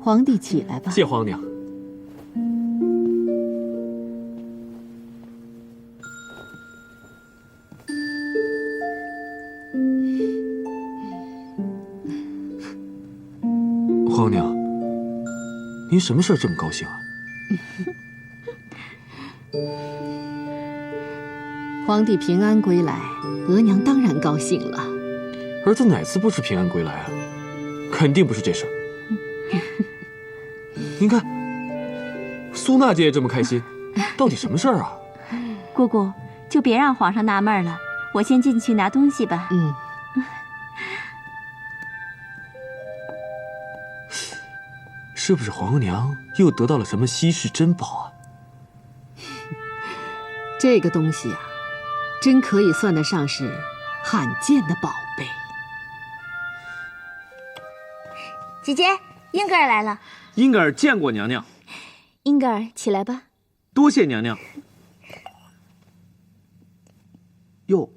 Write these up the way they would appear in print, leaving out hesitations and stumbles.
皇帝起来吧。谢皇娘。皇娘，您什么事儿这么高兴啊？皇帝平安归来，额娘当然高兴了。儿子哪次不是平安归来啊？肯定不是这事儿。您看，苏娜姐也这么开心，到底什么事儿啊？姑姑，就别让皇上纳闷了，我先进去拿东西吧。是不是皇娘又得到了什么稀世珍宝啊？这个东西啊，真可以算得上是罕见的宝贝。姐姐，英格尔来了。英格尔见过娘娘。英格尔，起来吧。多谢娘娘。哟，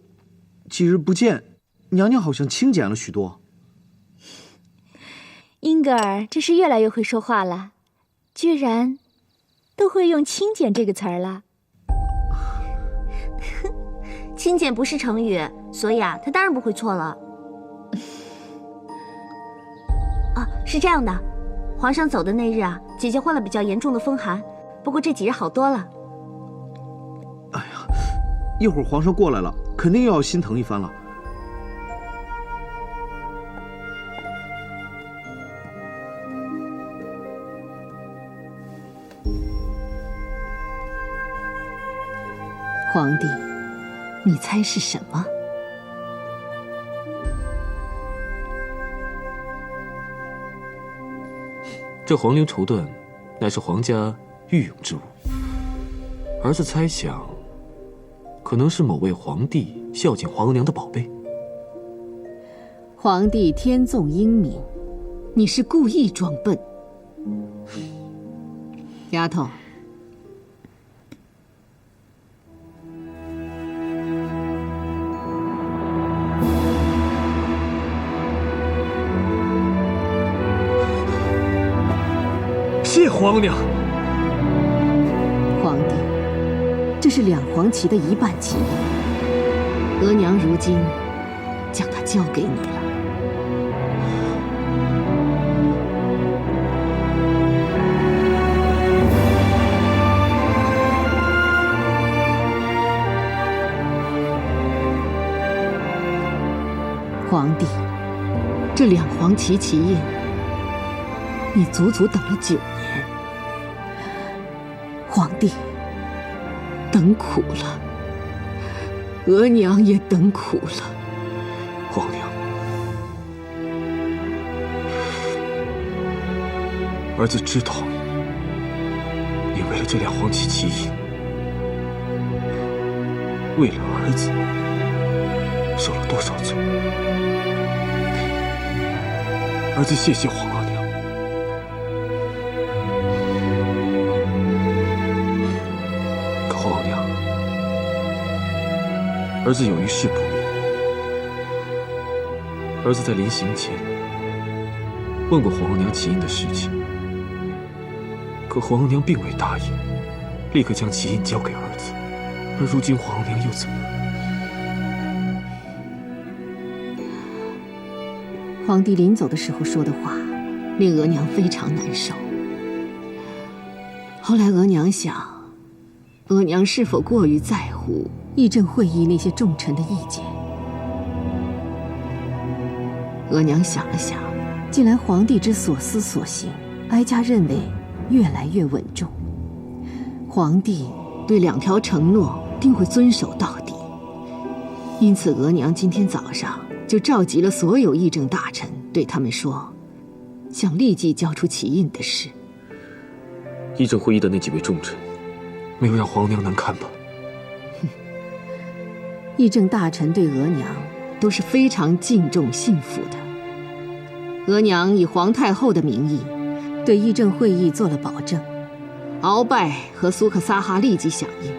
几日不见，娘娘好像清简了许多。英格尔这是越来越会说话了，居然都会用清简这个词儿了。清简不是成语，所以啊，他当然不会错了。是这样的，皇上走的那日啊，姐姐患了比较严重的风寒，不过这几日好多了。哎呀，一会儿皇上过来了，肯定又要心疼一番了。皇帝，你猜是什么？这黄陵绸缎乃是皇家御用之物，儿子猜想，可能是某位皇帝孝敬皇额娘的宝贝。皇帝天纵英明，你是故意装笨。丫头，谢皇娘。皇帝，这是两黄旗的一半旗印，额娘如今将它交给你了。皇帝，这两黄旗旗印，你足足等了9年。皇帝，等苦了，额娘也等苦了。皇娘，儿子知道你为了这两黄旗旗印，为了儿子受了多少罪。儿子谢谢皇额娘。可皇娘，儿子有一事不明。儿子在临行前问过皇额娘旗印的事情，可皇额娘并未答应，立刻将旗印交给儿子。而如今皇额娘又怎么？皇帝临走的时候说的话，令额娘非常难受。后来额娘想，额娘是否过于在乎议政会议那些重臣的意见？额娘想了想，近来皇帝之所思所行，哀家认为越来越稳重。皇帝对2条承诺定会遵守到底，因此额娘今天早上就召集了所有议政大臣，对他们说，想立即交出旗印的事。议政会议的那几位重臣，没有让皇娘难堪吧？议政大臣对额娘都是非常敬重信服的。额娘以皇太后的名义，对议政会议做了保证。鳌拜和苏克萨哈立即响应，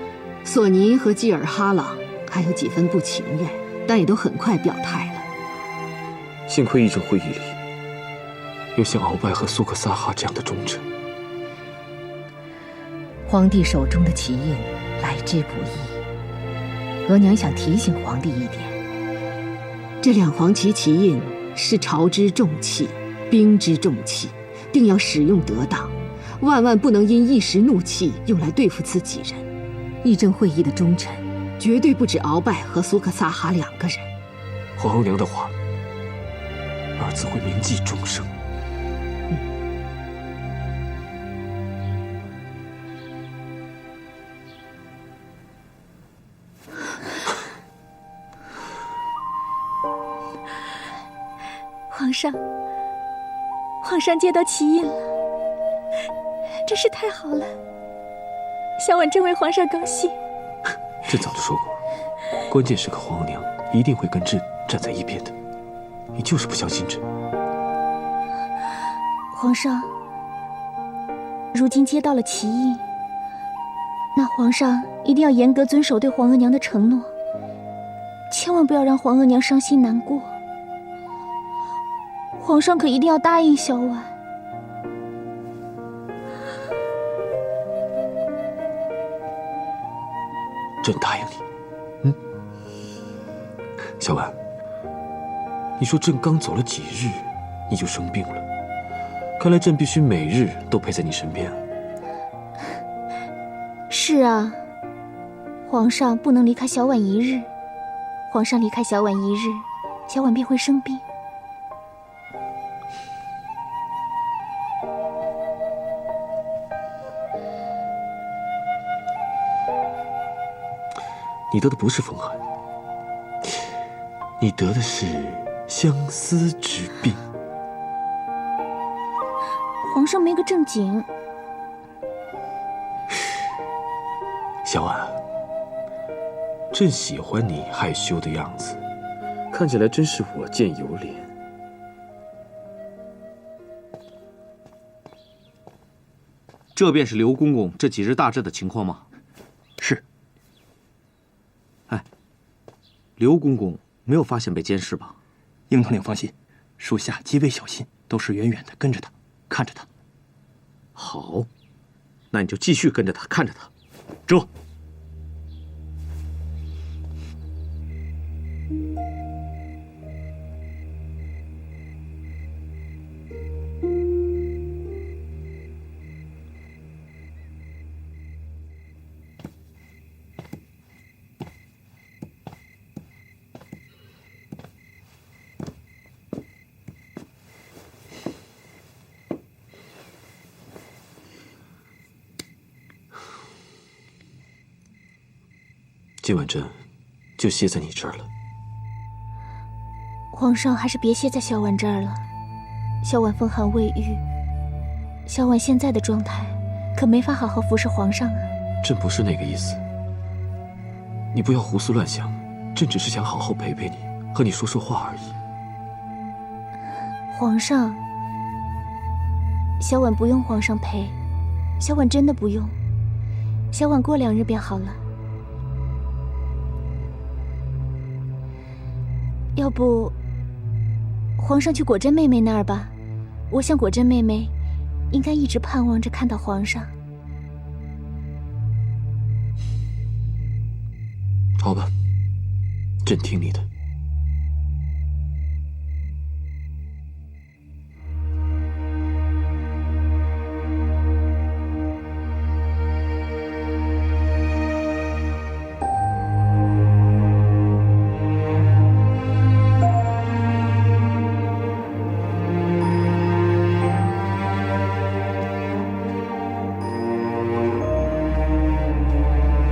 索尼和基尔哈朗还有几分不情愿，但也都很快表态了。幸亏议政会议里有像鳌拜和苏克萨哈这样的忠臣。皇帝手中的旗印来之不易，额娘想提醒皇帝一点：这两黄旗旗印是朝之重器，兵之重器，定要使用得当，万万不能因一时怒气用来对付自己人。议政会议的忠臣绝对不止鳌拜和苏克萨哈2个人。皇额娘的话，儿子会铭记终生。皇上接到旗印了，真是太好了。小婉真为皇上高兴。朕早就说过，关键时刻皇额娘一定会跟朕站在一边的。你就是不相信朕。皇上，如今接到了旗印，那皇上一定要严格遵守对皇额娘的承诺，千万不要让皇额娘伤心难过。皇上可一定要答应小婉。朕答应你。小婉，你说朕刚走了几日，你就生病了，看来朕必须每日都陪在你身边。是啊，皇上不能离开小婉一日，皇上离开小婉一日，小婉便会生病。你得的不是风寒，你得的是相思之病。皇上没个正经。小婉，朕喜欢你害羞的样子，看起来真是我见犹怜。这便是刘公公这几日大致的情况吗？是。哎，刘公公没有发现被监视吧？应统领放心，属下极为小心，都是远远的跟着他，看着他。好，那你就继续跟着他，看着他。这。今晚朕就歇在你这儿了。皇上还是别歇在小婉这儿了，小婉风寒未愈，小婉现在的状态可没法好好服侍皇上啊。朕不是那个意思，你不要胡思乱想，朕只是想好好陪陪你，和你说说话而已。皇上，小婉不用皇上陪，小婉真的不用，小婉过2日便好了。要不，皇上去果真妹妹那儿吧，我想果真妹妹应该一直盼望着看到皇上。好吧，朕听你的。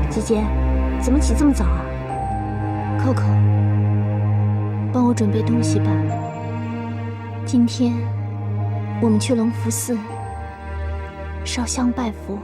姐姐，怎么起这么早啊？扣扣，帮我准备东西吧。今天我们去隆福寺烧香拜佛。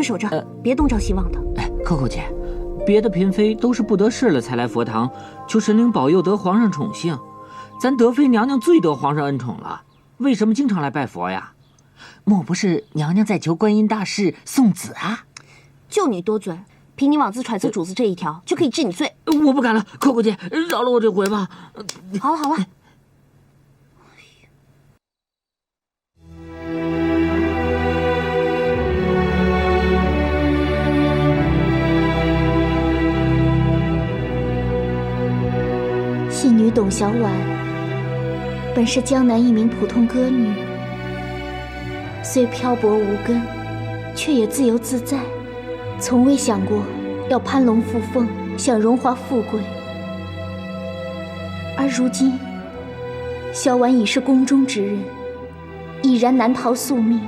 快守着，别东张西望的。哎，Coco 姐，别的嫔妃都是不得势了才来佛堂，求神灵保佑得皇上宠幸。咱德妃娘娘最得皇上恩宠了，为什么经常来拜佛呀？莫不是娘娘在求观音大士送子啊？就你多嘴，凭你妄自揣测主子这一条，就可以治你罪。我不敢了，Coco 姐，饶了我这回吧。好了好了。戏女董小宛本是江南一名普通歌女，虽漂泊无根，却也自由自在，从未想过要攀龙附凤，享荣华富贵。而如今，小婉已是宫中之人，已然难逃宿命。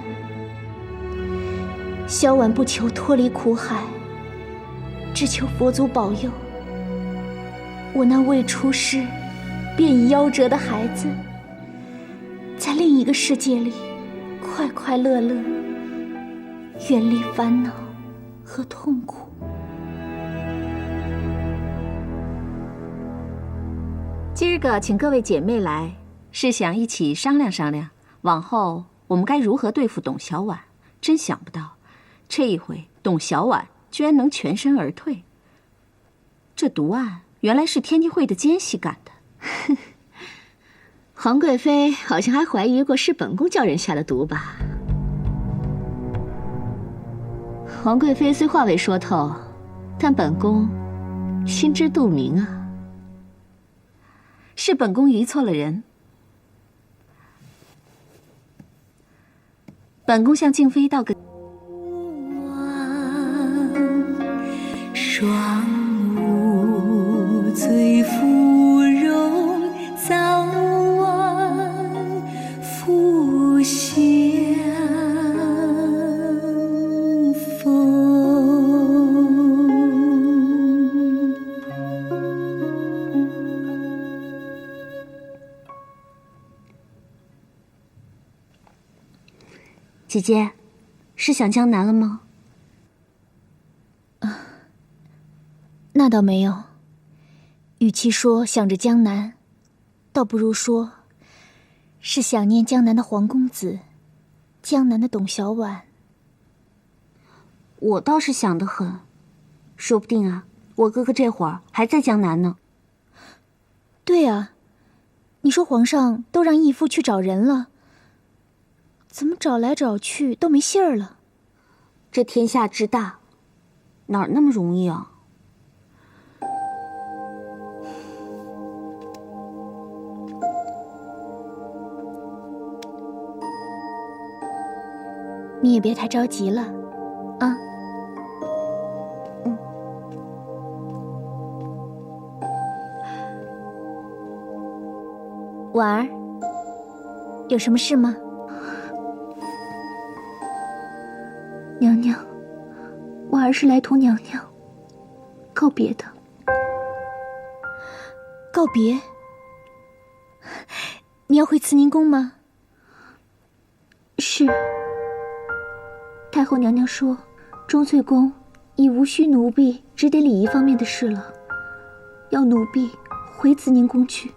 小婉不求脱离苦海，只求佛祖保佑。我那未出世便已夭折的孩子，在另一个世界里快快乐乐，远离烦恼和痛苦。今儿个请各位姐妹来，是想一起商量商量，往后我们该如何对付董小宛。真想不到，这一回董小宛居然能全身而退。这毒案原来是天地会的奸细干的。皇贵妃好像还怀疑过是本宫叫人下的毒吧？皇贵妃虽话未说透，但本宫心知肚明啊。是本宫疑错了人。本宫向静妃道个。双目最芙蓉，早晚复相逢。姐姐，是想江南了吗？那倒没有，与其说想着江南，倒不如说是想念江南的黄公子，江南的董小宛。我倒是想得很，说不定啊，我哥哥这会儿还在江南呢。对啊，你说皇上都让义父去找人了，怎么找来找去都没信儿了？这天下之大，哪儿那么容易啊？你也别太着急了，啊。婉儿，有什么事吗？娘娘，婉儿是来同娘娘告别的。告别？你要回慈宁宫吗？是。太后娘娘说，钟粹宫已无需奴婢指点礼仪方面的事了，要奴婢回慈宁宫去。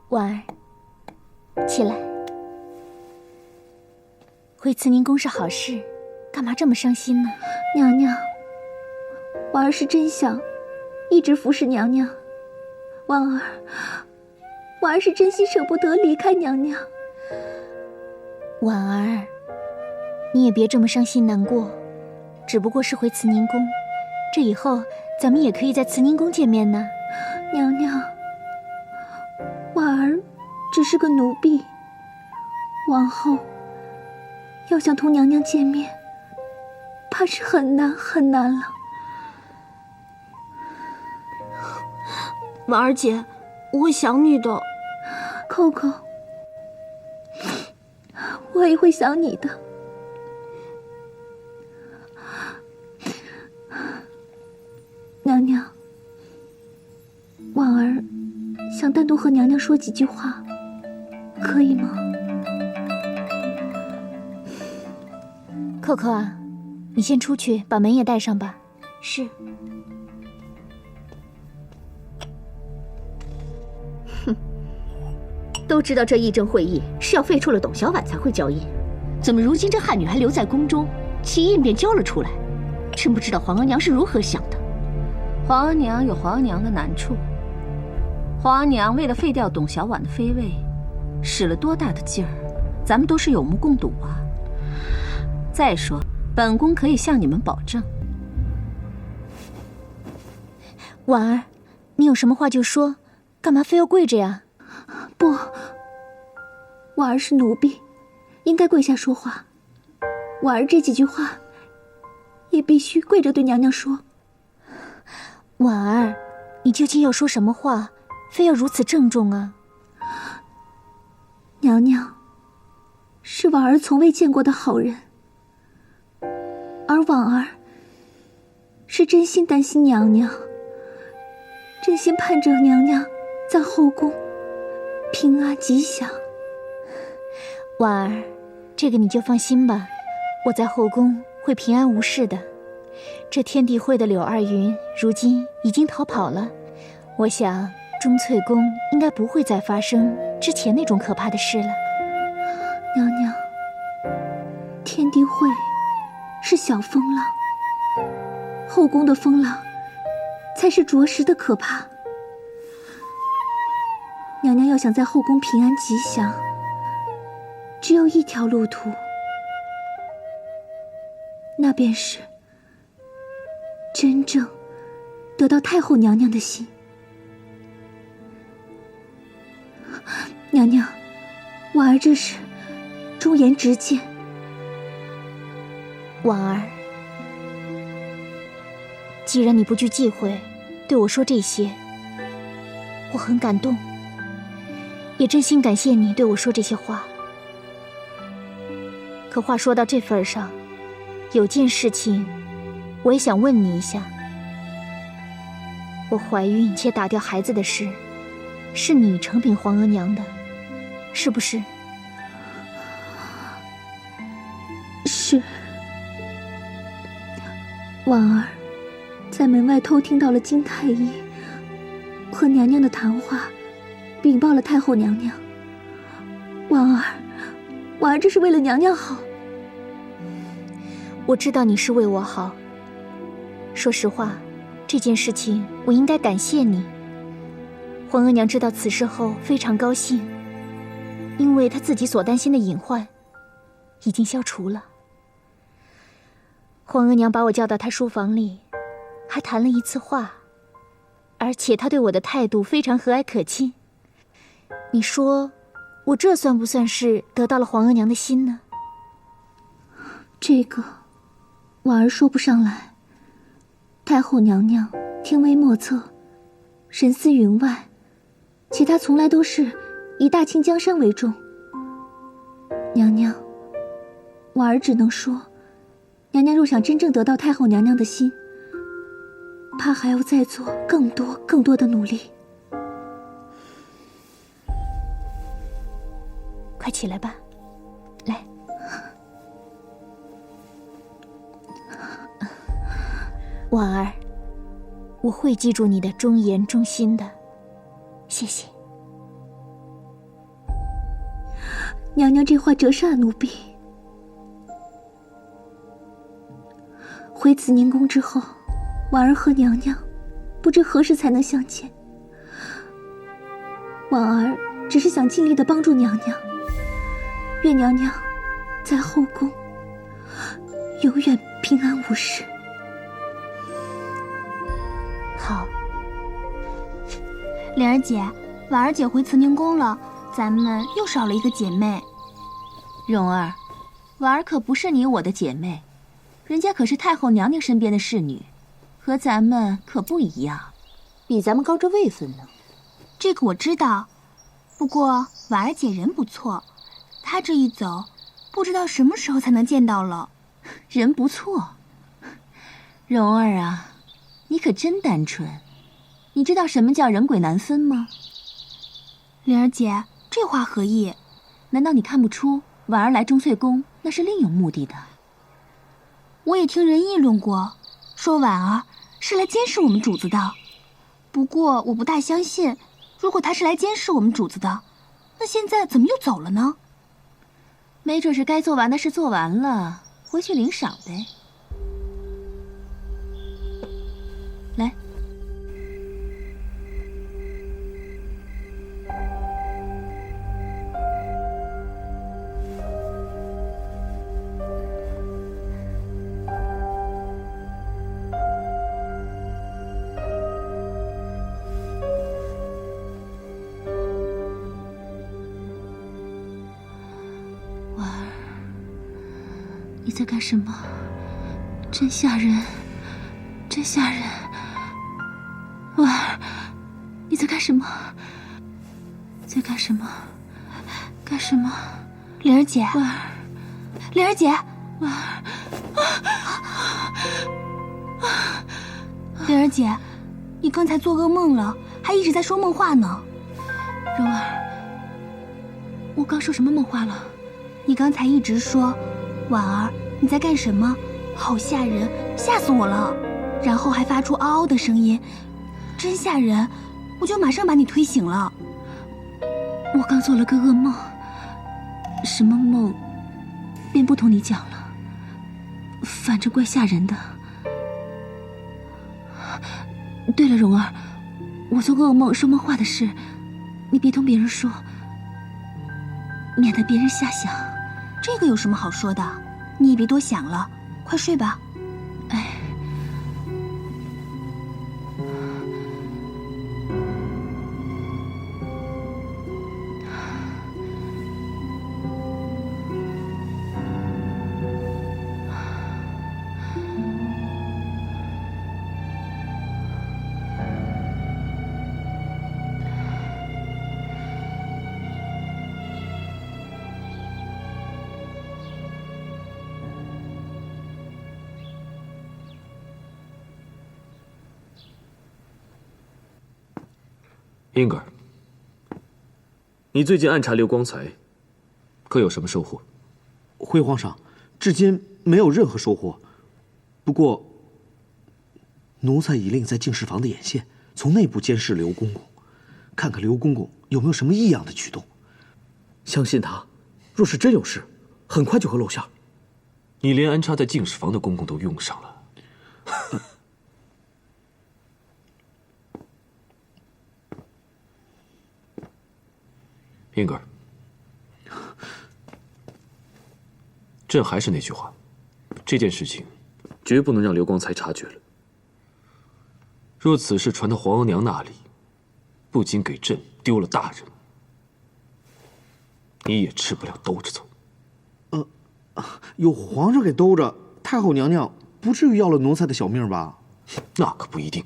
婉儿，起来。回慈宁宫是好事，干嘛这么伤心呢？娘娘，婉儿是真想一直服侍娘娘。婉儿是真心舍不得离开娘娘。婉儿，你也别这么伤心难过，只不过是回慈宁宫，这以后咱们也可以在慈宁宫见面呢。娘娘，婉儿只是个奴婢，往后要想同娘娘见面，怕是很难很难了。婉儿姐，我会想你的。Coco，我也会想你的。娘娘，婉儿想单独和娘娘说几句话，可以吗？扣扣啊，你先出去把门也带上吧。是。哼，都知道这议政会议是要废除了董小宛才会交印，怎么如今这汉女还留在宫中，其印便交了出来？真不知道皇额娘是如何想的。皇额娘有皇额娘的难处，皇额娘为了废掉董小宛的妃位，使了多大的劲儿，咱们都是有目共睹啊。再说，本宫可以向你们保证。婉儿，你有什么话就说，干嘛非要跪着呀？不，婉儿是奴婢，应该跪下说话。婉儿这几句话，也必须跪着对娘娘说。婉儿，你究竟要说什么话，非要如此郑重啊？娘娘是婉儿从未见过的好人，而婉儿是真心担心娘娘，真心盼着娘娘在后宫平安吉祥。婉儿，这个你就放心吧，我在后宫会平安无事的。这天地会的柳二云如今已经逃跑了，我想钟粹宫应该不会再发生之前那种可怕的事了。娘娘，天地会是小风浪，后宫的风浪才是着实的可怕。娘娘要想在后宫平安吉祥，只有一条路途，那便是真正得到太后娘娘的心。娘娘，婉儿这是忠言直谏。婉儿，既然你不惧忌讳对我说这些，我很感动，也真心感谢你对我说这些话。可话说到这份上，有件事情我也想问你一下。我怀孕且打掉孩子的事，是你承禀皇额娘的，是不是？是。婉儿在门外偷听到了金太医和娘娘的谈话，禀报了太后娘娘。婉儿这是为了娘娘好。我知道你是为我好。说实话，这件事情我应该感谢你。皇额娘知道此事后非常高兴，因为她自己所担心的隐患已经消除了。皇额娘把我叫到她书房里，还谈了一次话，而且她对我的态度非常和蔼可亲。你说，我这算不算是得到了皇额娘的心呢？这个，婉儿说不上来。太后娘娘天威莫测，神思云外，且她从来都是以大清江山为重。娘娘，婉儿只能说，娘娘若想真正得到太后娘娘的心，怕还要再做更多的努力。快起来吧，来。婉儿，我会记住你的忠言忠心的，谢谢。娘娘这话折煞奴婢。回慈宁宫之后，婉儿和娘娘不知何时才能相见。婉儿只是想尽力的帮助娘娘，愿娘娘在后宫永远平安无事。好。灵儿姐，婉儿姐回慈宁宫了，咱们又少了一个姐妹。蓉儿，婉儿可不是你我的姐妹，人家可是太后娘娘身边的侍女，和咱们可不一样，比咱们高着位分呢。这个我知道，不过婉儿姐人不错，她这一走，不知道什么时候才能见到了。人不错，蓉儿啊，你可真单纯。你知道什么叫人鬼难分吗？灵儿姐，这话何意？难道你看不出婉儿来钟粹宫那是另有目的的？我也听人议论过，说婉儿是来监视我们主子的。不过我不大相信，如果她是来监视我们主子的，那现在怎么又走了呢？没准是该做完的事做完了，回去领赏呗。来。你在干什么？真吓人，真吓人！婉儿，你在干什么？在干什么？干什么？灵儿姐，婉儿，灵儿姐，婉儿，灵儿姐，你刚才做噩梦了，还一直在说梦话呢。柔儿，我刚说什么梦话了？你刚才一直说。婉儿，你在干什么？好吓人，吓死我了！然后还发出嗷嗷的声音，真吓人！我就马上把你推醒了。我刚做了个噩梦，什么梦，便不同你讲了。反正怪吓人的。对了，蓉儿，我做噩梦说梦话的事，你别同别人说，免得别人瞎想。这个有什么好说的？你也别多想了，快睡吧。哎，英格尔，你最近暗查刘光才，可有什么收获？回皇上，至今没有任何收获。不过，奴才已令在净室房的眼线从内部监视刘公公，看看刘公公有没有什么异样的举动。相信他，若是真有事，很快就会露馅。你连安插在净室房的公公都用上了。英格尔，朕还是那句话，这件事情绝不能让刘光才察觉了。若此事传到皇额娘那里，不仅给朕丢了大人，你也吃不了兜着走。有皇上给兜着，太后娘娘不至于要了奴才的小命吧？那可不一定。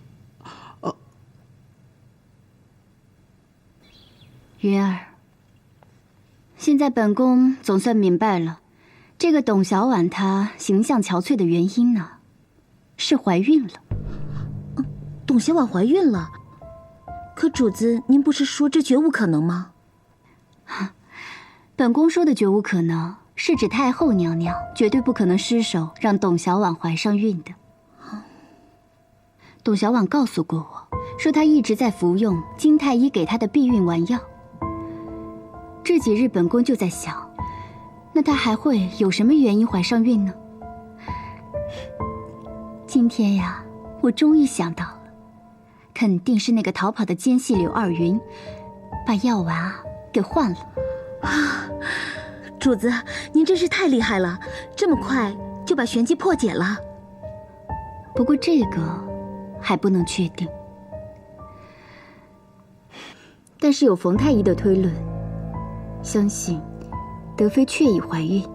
云儿，现在本宫总算明白了，这个董小婉她形象憔悴的原因呢，是怀孕了。董小婉怀孕了？可主子，您不是说这绝无可能吗？本宫说的绝无可能，是指太后娘娘绝对不可能失手让董小婉怀上孕的。董小婉告诉过我，说她一直在服用金太医给她的避孕丸药。这几日本宫就在想，那她还会有什么原因怀上孕呢？今天呀，我终于想到了，肯定是那个逃跑的奸细柳二云，把药丸啊给换了。啊，主子，您真是太厉害了，这么快就把玄机破解了。不过这个还不能确定，但是有冯太医的推论，相信德妃确已怀孕。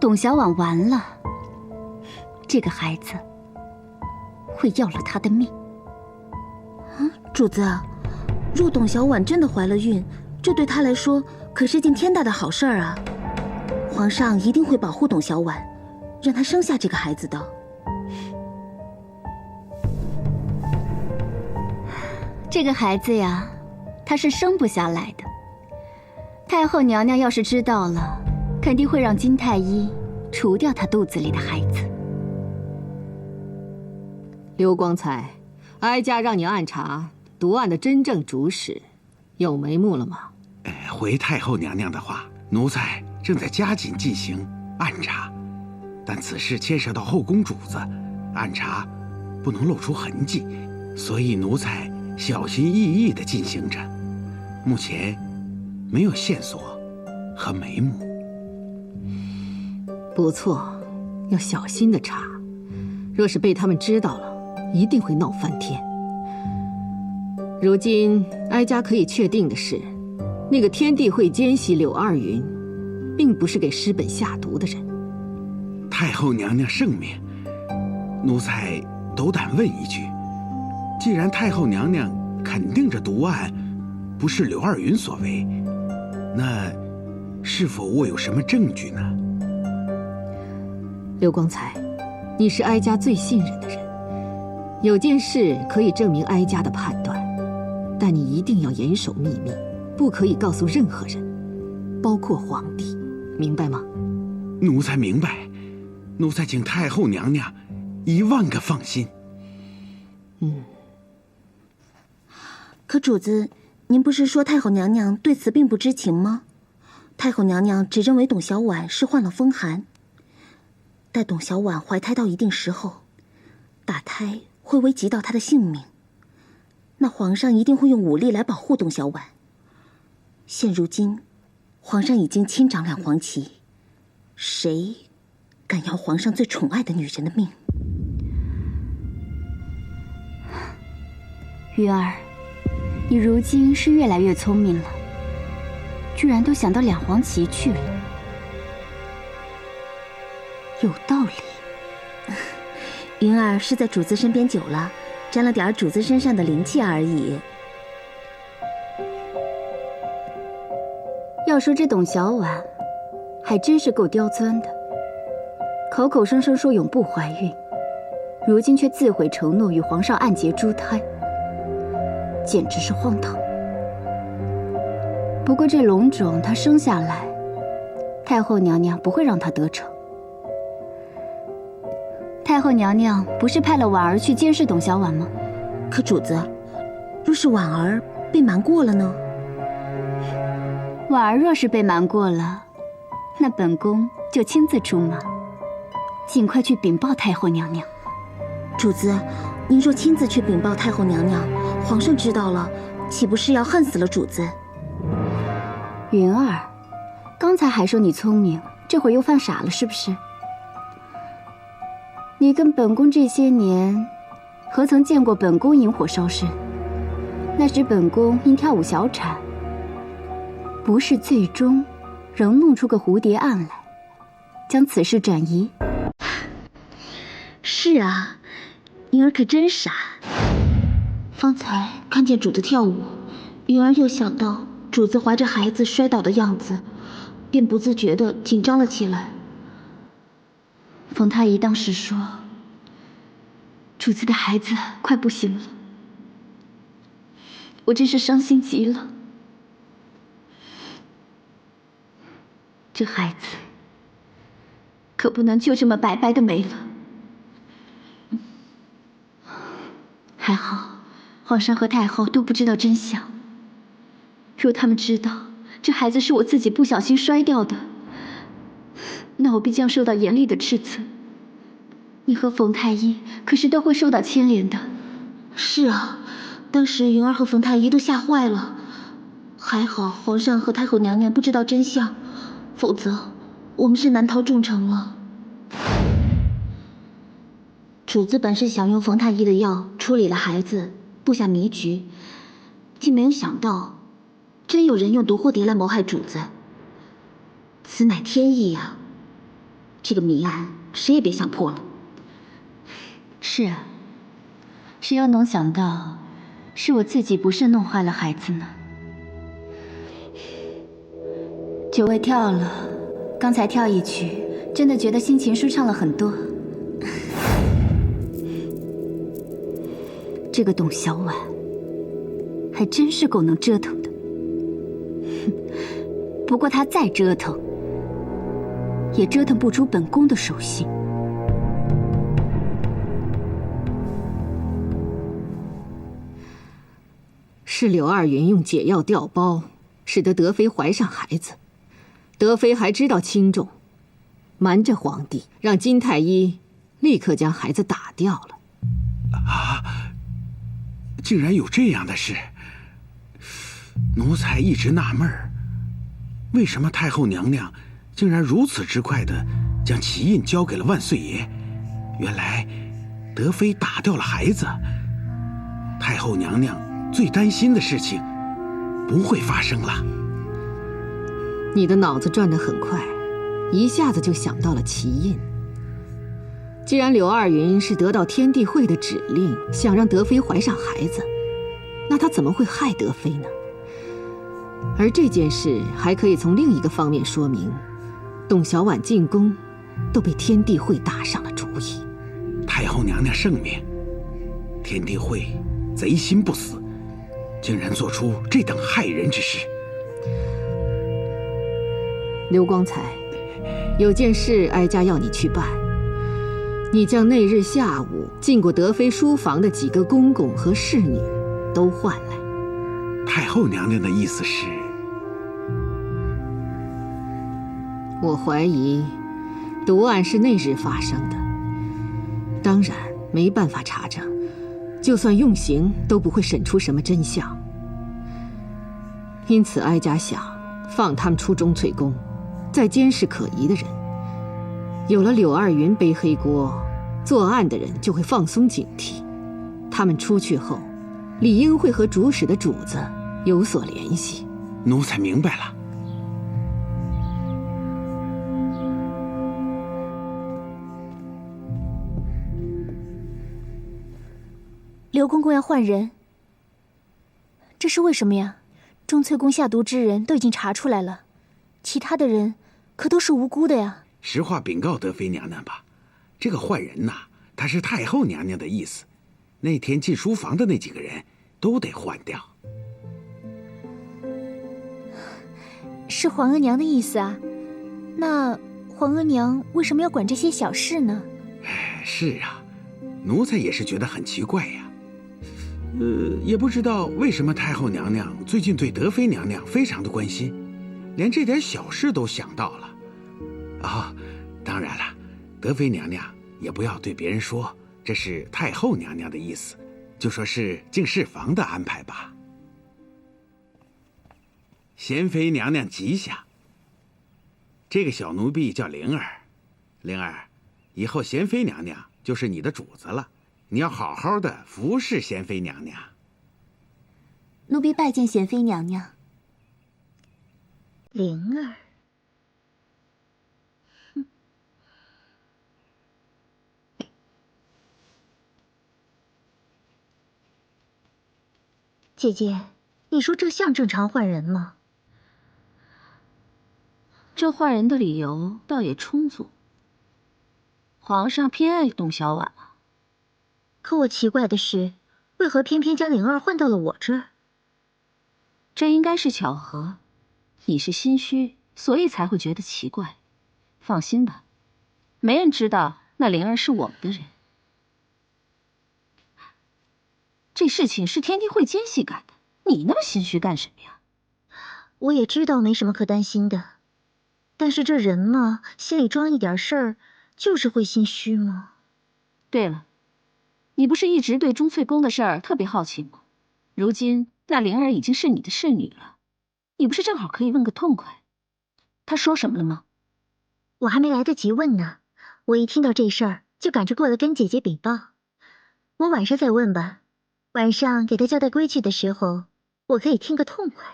董小婉完了，这个孩子会要了她的命。主子，若董小婉真的怀了孕，这对她来说可是件天大的好事儿啊！皇上一定会保护董小婉，让她生下这个孩子的。这个孩子呀，他是生不下来的。太后娘娘要是知道了，肯定会让金太医除掉他肚子里的孩子。刘光彩，哀家让你暗查毒案的真正主使，有眉目了吗？回太后娘娘的话，奴才正在加紧进行暗查，但此事牵涉到后宫主子，暗查不能露出痕迹，所以奴才小心翼翼地进行着，目前没有线索和眉目。不错，要小心地查，若是被他们知道了，一定会闹翻天。如今哀家可以确定的是，那个天地会奸细柳二云，并不是给师本下毒的人。太后娘娘圣明，奴才斗胆问一句，既然太后娘娘肯定这毒案不是柳二云所为，那是否握有什么证据呢？刘光彩，你是哀家最信任的人，有件事可以证明哀家的判断，但你一定要严守秘密，不可以告诉任何人，包括皇帝，明白吗？奴才明白，奴才请太后娘娘10000个放心。可主子，您不是说太后娘娘对此并不知情吗？太后娘娘只认为董小宛是患了风寒，待董小宛怀胎到一定时候，打胎会危及到她的性命，那皇上一定会用武力来保护董小宛。现如今，皇上已经亲掌2黄旗，谁敢要皇上最宠爱的女人的命？云儿，你如今是越来越聪明了，居然都想到2黄旗去了，有道理。云儿是在主子身边久了，沾了点主子身上的灵气而已。要说这董小宛，还真是够刁钻的，口口声声说永不怀孕，如今却自毁承诺与皇上暗结珠胎，简直是荒唐。不过这龙种她生下来，太后娘娘不会让她得逞。太后娘娘不是派了婉儿去监视董小宛吗？可主子，若是婉儿被瞒过了呢？婉儿若是被瞒过了，那本宫就亲自出马，尽快去禀报太后娘娘。主子，您若亲自去禀报太后娘娘，皇上知道了，岂不是要恨死了主子？云儿，刚才还说你聪明，这会儿又犯傻了是不是？你跟本宫这些年，何曾见过本宫引火烧身？那时本宫因跳舞小产，不是最终仍弄出个蝴蝶案来，将此事转移。是啊，云儿可真傻。方才看见主子跳舞，云儿又想到主子怀着孩子摔倒的样子，便不自觉地紧张了起来。冯太医当时说，主子的孩子快不行了，我真是伤心极了。这孩子可不能就这么白白的没了。还好，皇上和太后都不知道真相。若他们知道这孩子是我自己不小心摔掉的，那我必将受到严厉的斥责。你和冯太医可是都会受到牵连的。是啊，当时云儿和冯太医都吓坏了，还好皇上和太后娘娘不知道真相，否则我们是难逃重惩了。主子本是想用冯太医的药处理了孩子，布下迷局，竟没有想到真有人用毒蝴蝶来谋害主子，此乃天意啊！这个谜案谁也别想破了。是啊，谁又能想到是我自己不慎弄坏了孩子呢？久未跳了，刚才跳一曲，真的觉得心情舒畅了很多。这个董小宛还真是够能折腾的。不过她再折腾，也折腾不出本宫的手心。是柳二云用解药调包，使得德妃怀上孩子。德妃还知道轻重，瞒着皇帝，让金太医立刻将孩子打掉了。啊！竟然有这样的事！奴才一直纳闷儿，为什么太后娘娘竟然如此之快地将棋印交给了万岁爷？原来德妃打掉了孩子，太后娘娘最担心的事情不会发生了。你的脑子转得很快，一下子就想到了棋印。既然柳二云是得到天地会的指令，想让德妃怀上孩子，那他怎么会害德妃呢？而这件事还可以从另一个方面说明，董小宛进宫都被天地会打上了主意。太后娘娘圣明，天地会贼心不死，竟然做出这等害人之事。刘光彩，有件事哀家要你去办。你将那日下午进过德妃书房的几个公公和侍女都唤来。太后娘娘的意思是？我怀疑毒案是那日发生的，当然没办法查证，就算用刑都不会审出什么真相。因此哀家想放他们出钟粹宫，再监视可疑的人。有了柳二云背黑锅，作案的人就会放松警惕。他们出去后，理应会和主使的主子有所联系。奴才明白了。刘公公要换人，这是为什么呀？钟粹宫下毒之人都已经查出来了，其他的人可都是无辜的呀。实话禀告德妃娘娘吧，这个换人呐，他是太后娘娘的意思。那天进书房的那几个人都得换掉。是皇额娘的意思啊？那皇额娘为什么要管这些小事呢？是啊，奴才也是觉得很奇怪呀。也不知道为什么太后娘娘最近对德妃娘娘非常的关心，连这点小事都想到了。当然了，德妃娘娘也不要对别人说这是太后娘娘的意思，就说是敬事房的安排吧。贤妃娘娘吉祥。这个小奴婢叫灵儿，灵儿，以后贤妃娘娘就是你的主子了，你要好好的服侍贤妃娘娘。奴婢拜见贤妃娘娘。灵儿，姐姐，你说这像正常换人吗？这换人的理由倒也充足。皇上偏爱董小宛啊。可我奇怪的是，为何偏偏将灵儿换到了我这儿？这应该是巧合，你是心虚，所以才会觉得奇怪。放心吧，没人知道那灵儿是我们的人。这事情是天地会奸细干的，你那么心虚干什么呀？我也知道没什么可担心的，但是这人嘛，心里装一点事儿，就是会心虚吗？对了，你不是一直对钟粹宫的事儿特别好奇吗？如今那灵儿已经是你的侍女了，你不是正好可以问个痛快？她说什么了吗？我还没来得及问呢，我一听到这事儿就赶着过来跟姐姐禀报。我晚上再问吧，晚上给她交代规矩的时候，我可以听个痛快。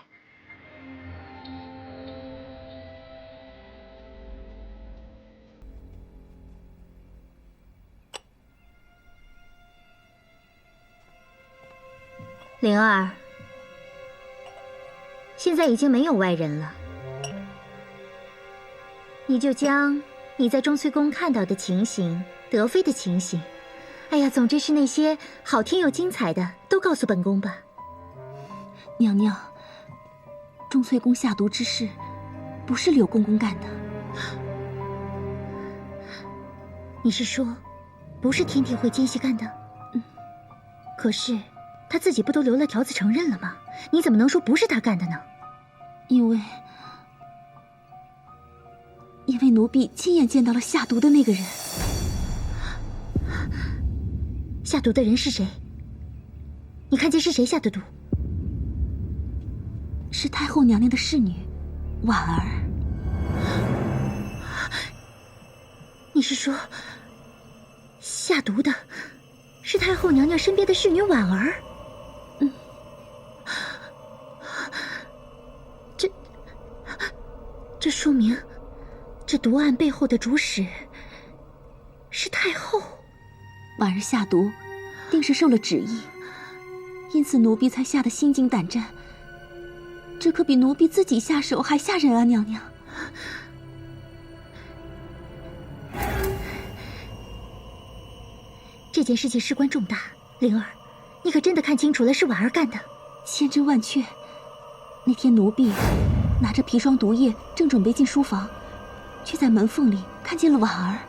灵儿，现在已经没有外人了，你就将你在钟粹宫看到的情形，德妃的情形，哎呀，总之是那些好听又精彩的，都告诉本宫吧。娘娘，钟粹宫下毒之事，不是柳公公干的。你是说，不是天帝会奸细干的？可是他自己不都留了条子承认了吗？你怎么能说不是他干的呢？因为奴婢亲眼见到了下毒的那个人。下毒的人是谁？你看见是谁下的毒？是太后娘娘的侍女婉儿。你是说，下毒的是太后娘娘身边的侍女婉儿？这说明，这毒案背后的主使是太后。婉儿下毒，定是受了旨意，因此奴婢才吓得心惊胆战。这可比奴婢自己下手还吓人啊，娘娘。这件事情事关重大，灵儿，你可真的看清楚了是婉儿干的？千真万确。那天奴婢拿着砒霜毒液，正准备进书房，却在门缝里看见了婉儿。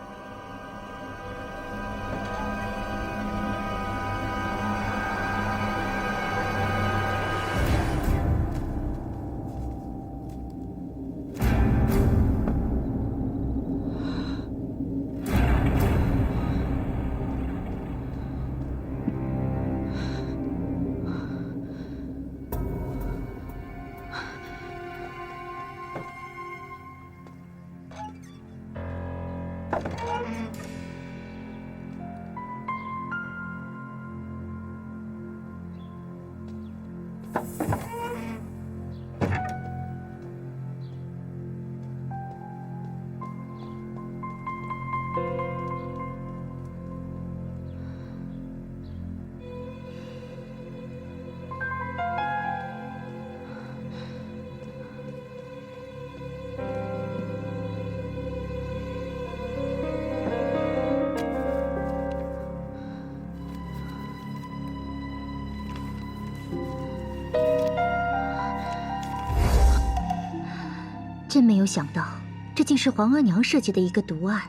真没有想到，这竟是皇额娘设计的一个毒案。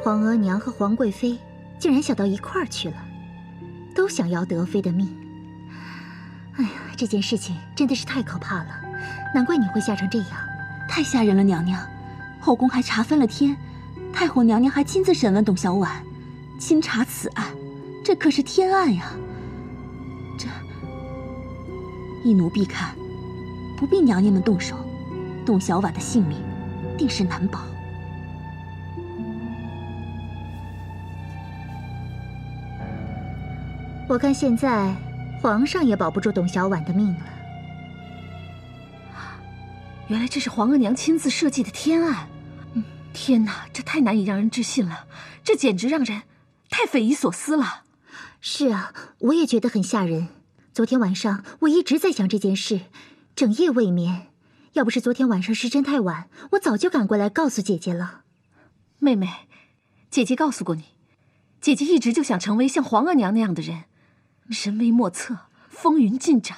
皇额娘和皇贵妃竟然想到一块儿去了，都想要德妃的命。哎呀，这件事情真的是太可怕了，难怪你会吓成这样。太吓人了，娘娘！后宫还查分了天，太后娘娘还亲自审问董小宛，清查此案，这可是天案呀！这依奴婢看，不必娘娘们动手，董小宛的性命定是难保。我看现在皇上也保不住董小宛的命了。原来这是皇额娘亲自设计的天案。天哪，这太难以让人置信了，这简直让人太匪夷所思了。是啊，我也觉得很吓人。昨天晚上我一直在想这件事，整夜未眠。要不是昨天晚上时辰太晚，我早就赶过来告诉姐姐了。妹妹，姐姐告诉过你，姐姐一直就想成为像皇额娘那样的人，神威莫测，风云尽长。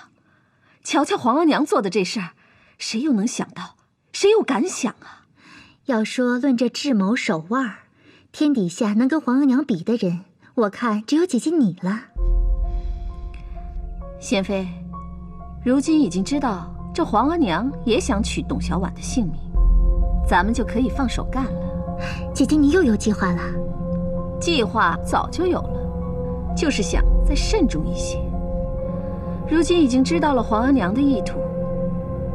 瞧瞧皇额娘做的这事儿，谁又能想到，谁又敢想啊？要说论这智谋手腕，天底下能跟皇额娘比的人，我看只有姐姐你了。贤妃，如今已经知道这皇额娘也想取董小宛的性命，咱们就可以放手干了。姐姐，你又有计划了？计划早就有了，就是想再慎重一些。如今已经知道了皇额娘的意图，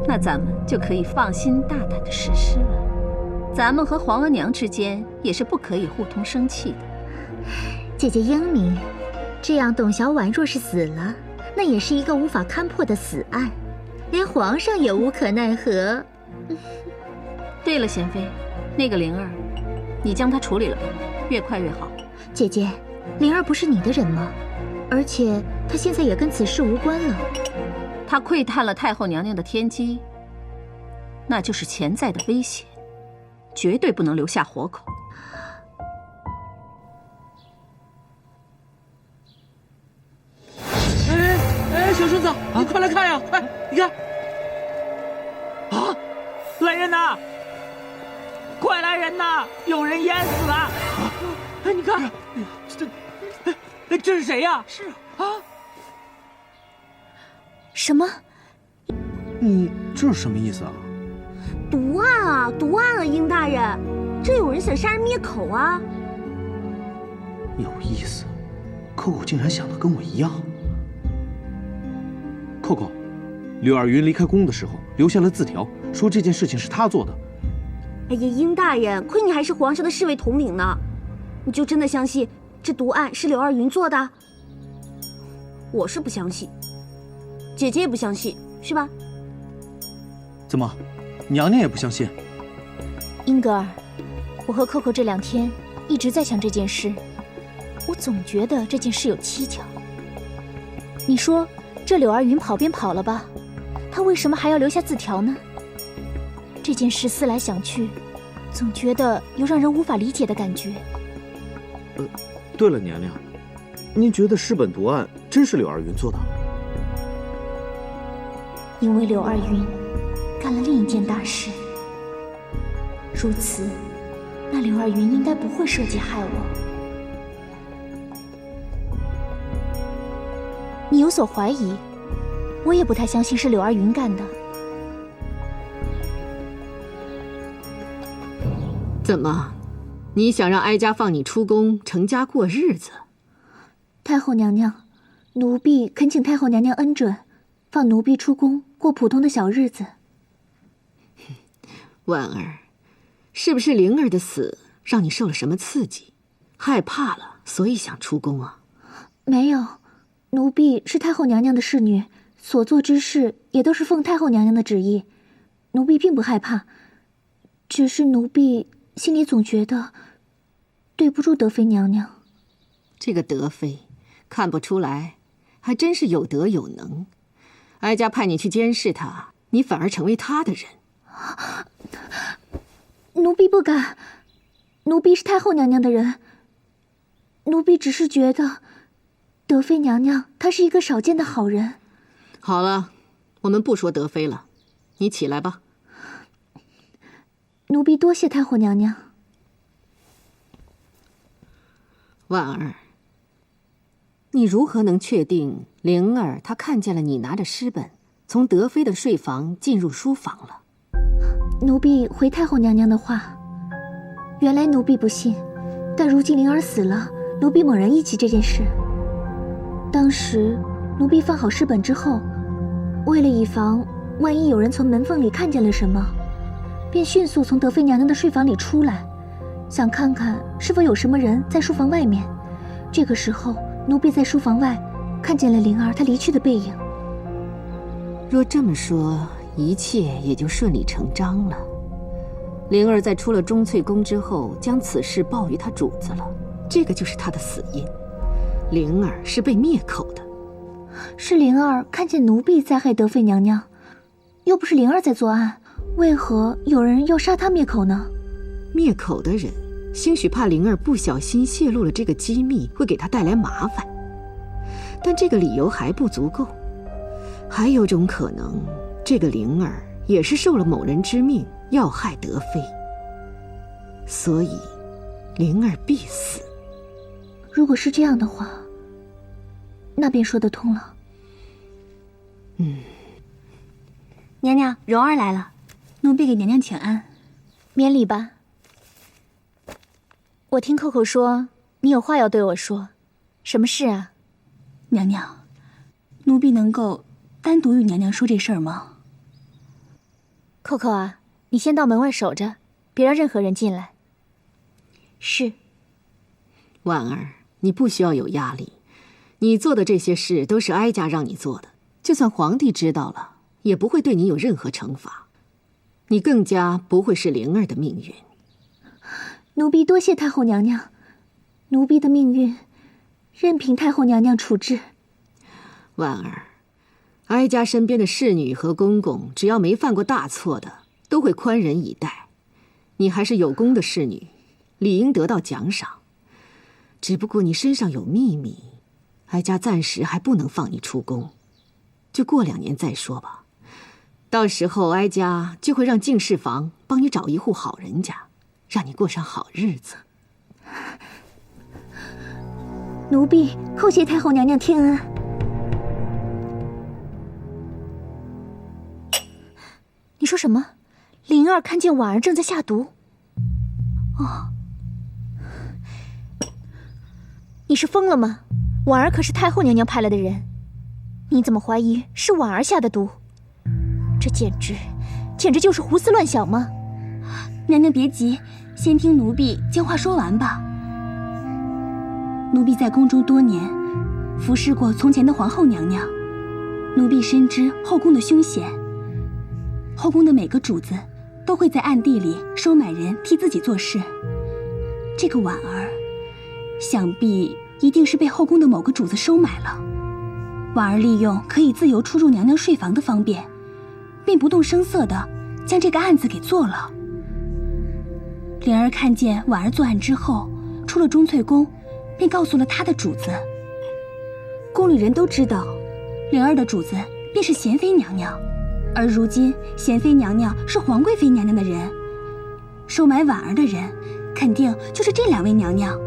那咱们就可以放心大胆的实施了。咱们和皇额娘之间也是不可以互通生气的。姐姐英明，这样董小宛若是死了，那也是一个无法勘破的死案，连皇上也无可奈何。对了，贤妃，那个灵儿，你将她处理了吧，越快越好。姐姐，灵儿不是你的人吗？而且她现在也跟此事无关了。她窥探了太后娘娘的天机，那就是潜在的威胁，绝对不能留下活口。哎，小顺子，你快来看呀！快，你看，啊，来人呐！快来人呐！有人淹死了！哎，你看，这是谁呀？是啊！什么？你这是什么意思啊？毒案啊，毒案啊，殷大人，这有人想杀人灭口啊！有意思，扣扣竟然想的跟我一样。扣扣，柳二云离开宫的时候留下了字条，说这件事情是他做的。哎呀，殷大人，亏你还是皇上的侍卫统领呢，你就真的相信这毒案是柳二云做的？我是不相信，姐姐也不相信，是吧？怎么，娘娘也不相信？英格尔，我和扣扣这2天一直在想这件事，我总觉得这件事有蹊跷。你说这柳二云跑便跑了吧，他为什么还要留下字条呢？这件事思来想去，总觉得有让人无法理解的感觉。对了，娘娘，您觉得尸本毒案真是柳二云做的？因为柳二云干了另一件大事，如此，那柳二云应该不会设计害我。你有所怀疑，我也不太相信是柳二云干的。怎么，你想让哀家放你出宫成家过日子？太后娘娘，奴婢恳请太后娘娘恩准，放奴婢出宫过普通的小日子。婉儿，是不是灵儿的死让你受了什么刺激，害怕了，所以想出宫啊？没有，奴婢是太后娘娘的侍女，所做之事也都是奉太后娘娘的旨意，奴婢并不害怕，只是奴婢心里总觉得对不住德妃娘娘。这个德妃看不出来，还真是有德有能。哀家派你去监视她，你反而成为她的人。奴婢不敢，奴婢是太后娘娘的人，奴婢只是觉得德妃娘娘她是一个少见的好人。好了，我们不说德妃了，你起来吧。奴婢多谢太后娘娘。婉儿，你如何能确定灵儿她看见了你拿着诗本从德妃的睡房进入书房了？奴婢回太后娘娘的话，原来奴婢不信，但如今灵儿死了，奴婢猛然忆起这件事。当时奴婢放好诗本之后，为了以防万一有人从门缝里看见了什么，便迅速从德妃娘娘的睡房里出来，想看看是否有什么人在书房外面。这个时候，奴婢在书房外看见了灵儿她离去的背影。若这么说，一切也就顺理成章了。灵儿在出了钟粹宫之后，将此事报于她主子了，这个就是她的死因。灵儿是被灭口的。是灵儿看见奴婢灾害德妃娘娘，又不是灵儿在作案，为何有人要杀她灭口呢？灭口的人兴许怕灵儿不小心泄露了这个机密，会给她带来麻烦。但这个理由还不足够，还有种可能，这个灵儿也是受了某人之命要害德妃，所以灵儿必死。如果是这样的话，那便说得通了。娘娘，蓉儿来了，奴婢给娘娘请安。免礼吧。我听扣扣说你有话要对我说，什么事啊？娘娘，奴婢能够单独与娘娘说这事儿吗？扣扣啊，你先到门外守着，别让任何人进来。是。婉儿，你不需要有压力，你做的这些事都是哀家让你做的，就算皇帝知道了，也不会对你有任何惩罚，你更加不会是灵儿的命运。奴婢多谢太后娘娘，奴婢的命运任凭太后娘娘处置。婉儿，哀家身边的侍女和公公，只要没犯过大错的，都会宽仁以待。你还是有功的侍女，理应得到奖赏。只不过你身上有秘密，哀家暂时还不能放你出宫，就过2年再说吧。到时候哀家就会让敬事房帮你找一户好人家，让你过上好日子。奴婢叩谢太后娘娘天恩。你说什么？灵儿看见婉儿正在下毒。哦，你是疯了吗？婉儿可是太后娘娘派来的人，你怎么怀疑是婉儿下的毒？这简直就是胡思乱想吗？娘娘别急，先听奴婢将话说完吧。奴婢在宫中多年，服侍过从前的皇后娘娘，奴婢深知后宫的凶险。后宫的每个主子都会在暗地里收买人替自己做事。这个婉儿，想必一定是被后宫的某个主子收买了。婉儿利用可以自由出入娘娘睡房的方便，便不动声色地将这个案子给做了。灵儿看见婉儿作案之后，出了钟粹宫，便告诉了她的主子。宫里人都知道，灵儿的主子便是娴妃娘娘，而如今娴妃娘娘是皇贵妃娘娘的人，收买婉儿的人肯定就是这两位娘娘。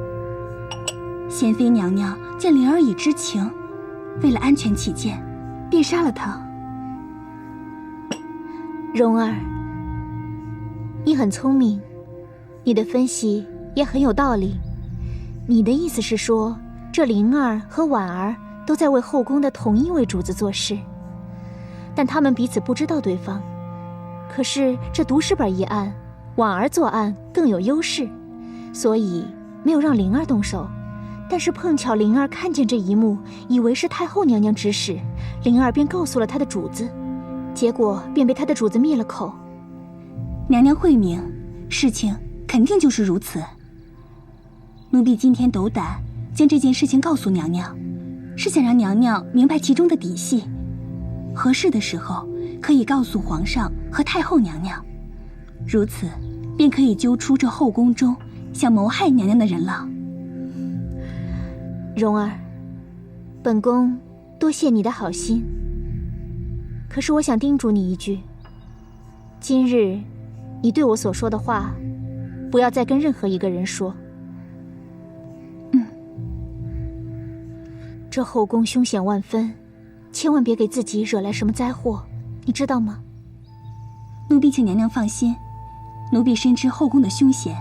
娴妃娘娘见灵儿已知情，为了安全起见，便杀了她。蓉儿，你很聪明，你的分析也很有道理。你的意思是说，这灵儿和婉儿都在为后宫的同一位主子做事，但他们彼此不知道对方。可是这毒尸本一案，婉儿作案更有优势，所以没有让灵儿动手。但是碰巧灵儿看见这一幕，以为是太后娘娘指使，灵儿便告诉了她的主子，结果便被她的主子灭了口。娘娘慧明，事情肯定就是如此。奴婢今天斗胆将这件事情告诉娘娘，是想让娘娘明白其中的底细，合适的时候可以告诉皇上和太后娘娘，如此便可以揪出这后宫中想谋害娘娘的人了。蓉儿，本宫多谢你的好心，可是我想叮嘱你一句，今日你对我所说的话，不要再跟任何一个人说。这后宫凶险万分，千万别给自己惹来什么灾祸，你知道吗？奴婢请娘娘放心，奴婢深知后宫的凶险，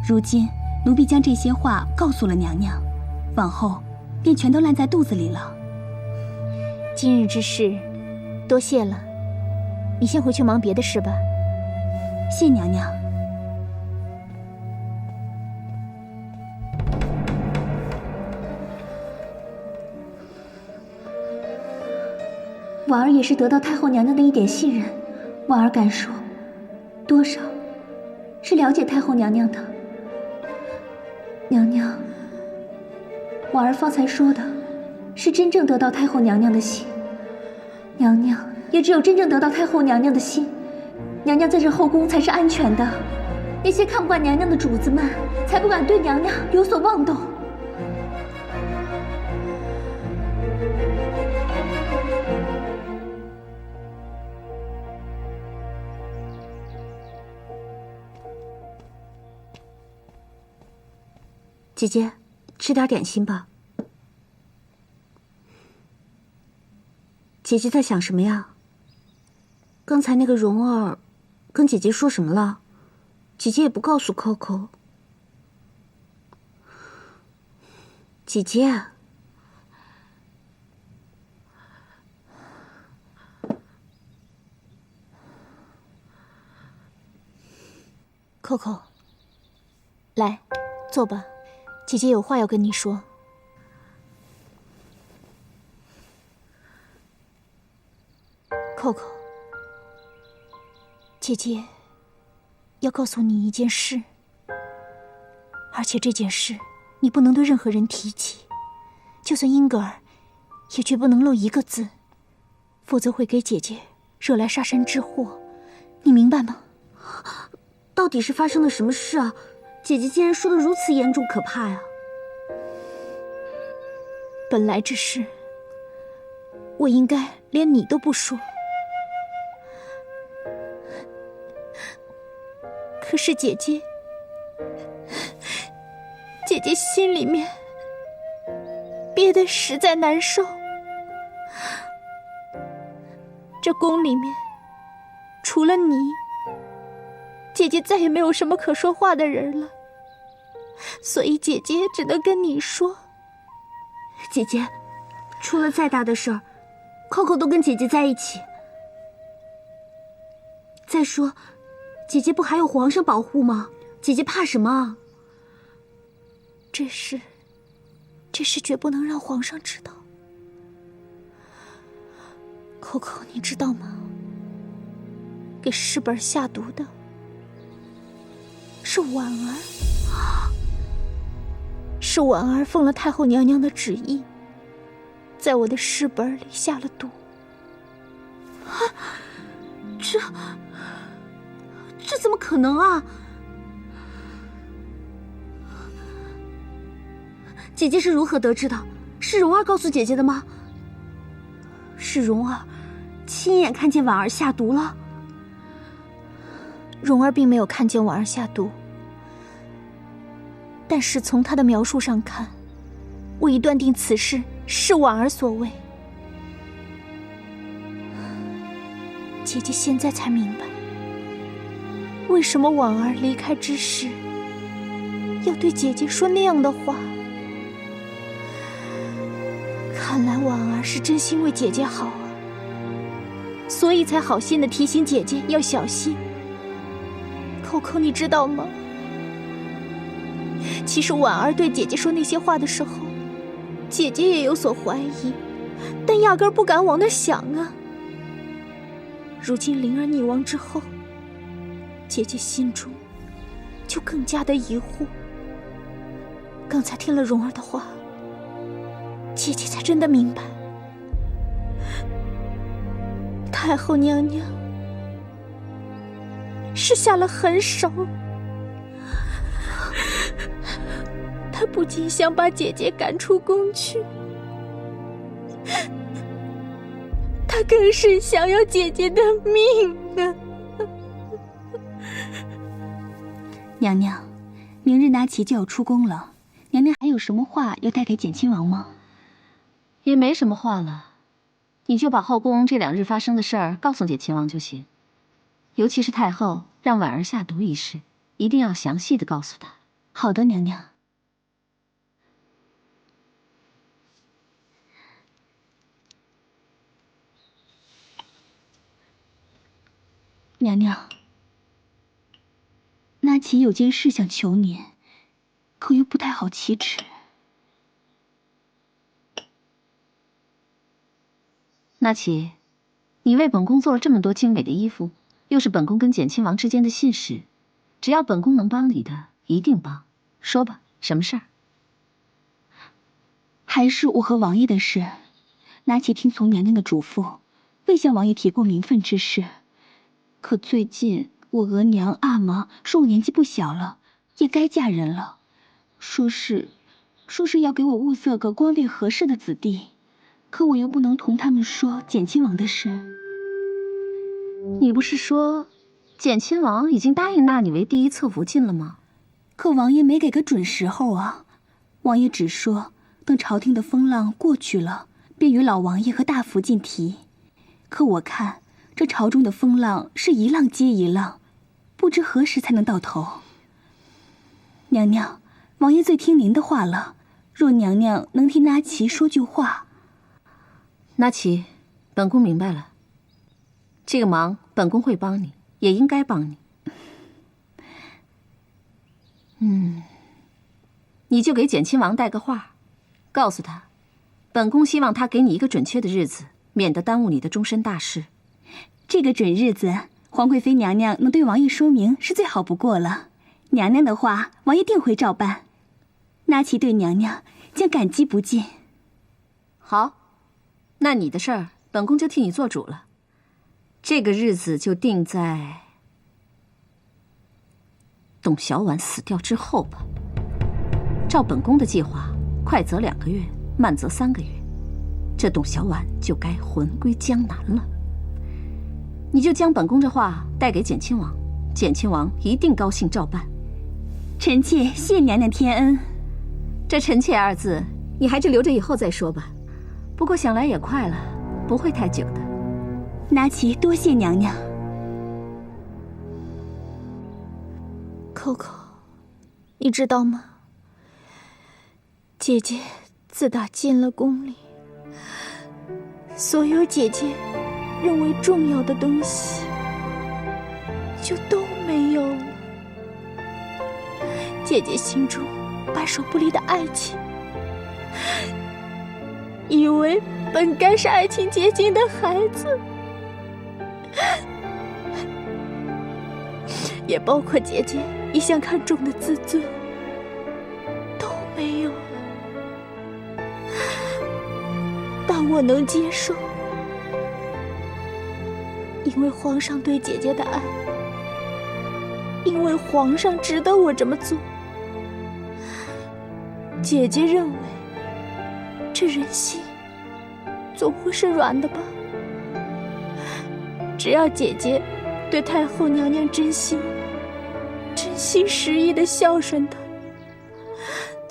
如今奴婢将这些话告诉了娘娘，往后便全都烂在肚子里了。今日之事，多谢了，你先回去忙别的事吧。谢娘娘。婉儿也是得到太后娘娘的一点信任，婉儿敢说，多少是了解太后娘娘的。娘娘，婉儿方才说的，是真正得到太后娘娘的心。娘娘也只有真正得到太后娘娘的心，娘娘在这后宫才是安全的。那些看不惯娘娘的主子们，才不敢对娘娘有所妄动。姐姐，吃点点心吧。姐姐在想什么呀？刚才那个蓉儿跟姐姐说什么了？姐姐也不告诉 Coco。姐姐，Coco，来，坐吧。姐姐有话要跟你说。Coco，姐姐要告诉你一件事，而且这件事你不能对任何人提起，就算英格尔，也绝不能漏一个字，否则会给姐姐惹来杀身之祸，你明白吗？到底是发生了什么事啊？姐姐竟然说得如此严重可怕呀！本来这事，我应该连你都不说，可是姐姐心里面憋得实在难受。这宫里面，除了你，姐姐再也没有什么可说话的人了，所以姐姐只能跟你说。姐姐，出了再大的事儿，扣扣都跟姐姐在一起。再说，姐姐不还有皇上保护吗？姐姐怕什么啊？这事绝不能让皇上知道。扣扣，你知道吗？给世本下毒的是婉儿，是婉儿奉了太后娘娘的旨意，在我的世本里下了毒。这怎么可能啊？姐姐是如何得知的？是蓉儿告诉姐姐的吗？是蓉儿亲眼看见婉儿下毒了？蓉儿并没有看见婉儿下毒，但是从她的描述上看，我已断定此事是婉儿所为。姐姐现在才明白，为什么婉儿离开之时要对姐姐说那样的话。看来婉儿是真心为姐姐好啊，所以才好心的提醒姐姐要小心。扣扣，你知道吗？其实婉儿对姐姐说那些话的时候，姐姐也有所怀疑，但压根儿不敢往那想啊。如今灵儿溺亡之后，姐姐心中就更加的疑惑。刚才听了蓉儿的话，姐姐才真的明白，太后娘娘是下了狠手。她不仅想把姐姐赶出宫去，她更是想要姐姐的命啊！娘娘，明日拿旗就要出宫了，娘娘还有什么话要带给简亲王吗？也没什么话了，你就把后宫这2日发生的事儿告诉简亲王就行。尤其是太后让婉儿下毒一事，一定要详细的告诉他。好的，娘娘。娘娘，那琪有件事想求您，可又不太好启齿。那琪，你为本宫做了这么多精美的衣服，又是本宫跟简亲王之间的信使，只要本宫能帮你的，一定帮。说吧，什么事儿？还是我和王爷的事。那琪听从娘娘的嘱咐，未向王爷提过名分之事。可最近我额娘阿玛说我年纪不小了，也该嫁人了，说是要给我物色个光烈合适的子弟，可我又不能同他们说简亲王的事。你不是说简亲王已经答应纳你为第一侧福晋了吗？可王爷没给个准时候啊，王爷只说等朝廷的风浪过去了，便与老王爷和大福晋提。可我看这朝中的风浪是一浪接一浪，不知何时才能到头。娘娘，王爷最听您的话了，若娘娘能替那琪说句话。那琪，本宫明白了，这个忙本宫会帮你，也应该帮你。你就给简亲王带个话，告诉他，本宫希望他给你一个准确的日子，免得耽误你的终身大事。这个准日子，皇贵妃娘娘能对王爷说明是最好不过了。娘娘的话，王爷定会照办。那琪对娘娘将感激不尽。好，那你的事儿，本宫就替你做主了。这个日子就定在董小宛死掉之后吧。照本宫的计划，快则2个月，慢则3个月，这董小宛就该魂归江南了。你就将本宫这话带给简亲王，简亲王一定高兴照办。臣妾谢娘娘天恩。这臣妾2字你还是留着以后再说吧。不过想来也快了，不会太久的。拿齐，多谢娘娘。Coco，你知道吗？姐姐自打进了宫里，所有姐姐认为重要的东西就都没有了。姐姐心中把守不离的爱情，以为本该是爱情结晶的孩子，也包括姐姐一向看重的自尊，都没有了。但我能接受，因为皇上对姐姐的爱，因为皇上值得我这么做。姐姐认为，这人心总会是软的吧？只要姐姐对太后娘娘真心实意的孝顺她，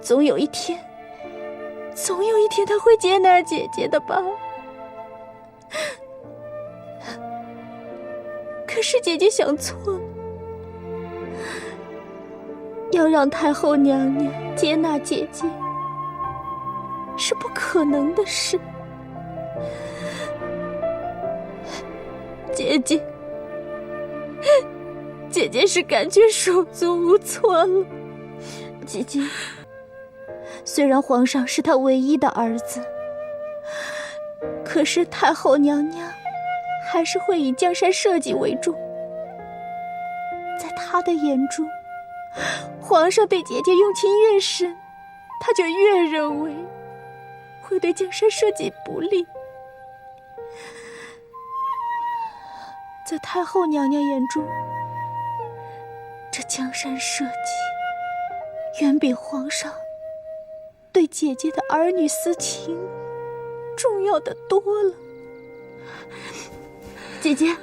总有一天她会接纳姐姐的吧？可是姐姐想错了，要让太后娘娘接纳姐姐是不可能的事。姐姐是感觉手足无措了。姐姐，虽然皇上是她唯一的儿子，可是太后娘娘还是会以江山社稷为重。在她的眼中，皇上对姐姐用情越深，她就越认为会对江山社稷不利。在太后娘娘眼中，这江山社稷远比皇上对姐姐的儿女私情重要的多了。姐姐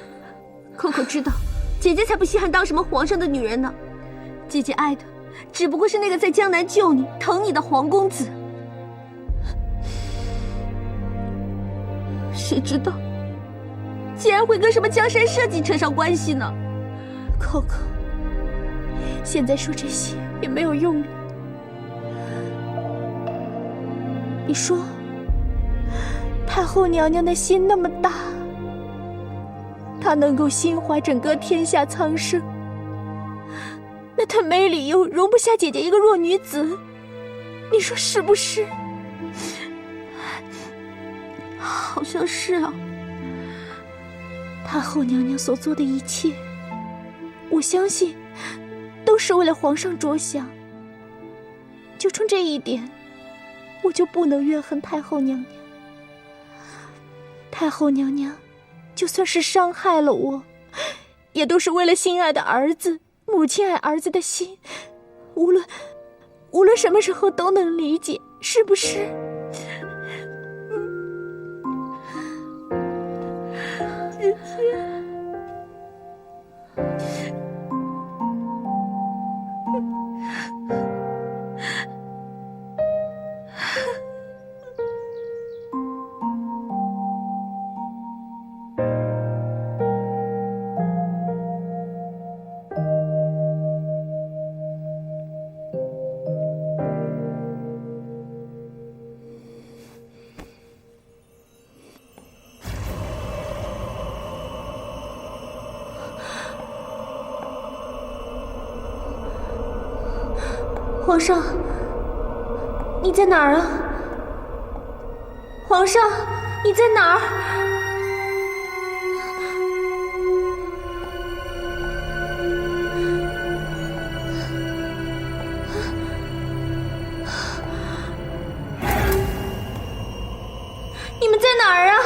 ，Coco知道，姐姐才不稀罕当什么皇上的女人呢。姐姐爱的只不过是那个在江南救你、疼你的黄公子。谁知道，竟然会跟什么江山社稷扯上关系呢 ？Coco， 现在说这些也没有用了。你说，太后娘娘的心那么大，她能够心怀整个天下苍生，那她没理由容不下姐姐一个弱女子，你说是不是？好像是啊。太后娘娘所做的一切，我相信都是为了皇上着想。就冲这一点，我就不能怨恨太后娘娘。太后娘娘就算是伤害了我，也都是为了心爱的儿子，母亲爱儿子的心，无论什么时候都能理解，是不是？姐姐。皇上，你在哪儿啊？皇上，你在哪儿？你们在哪儿啊？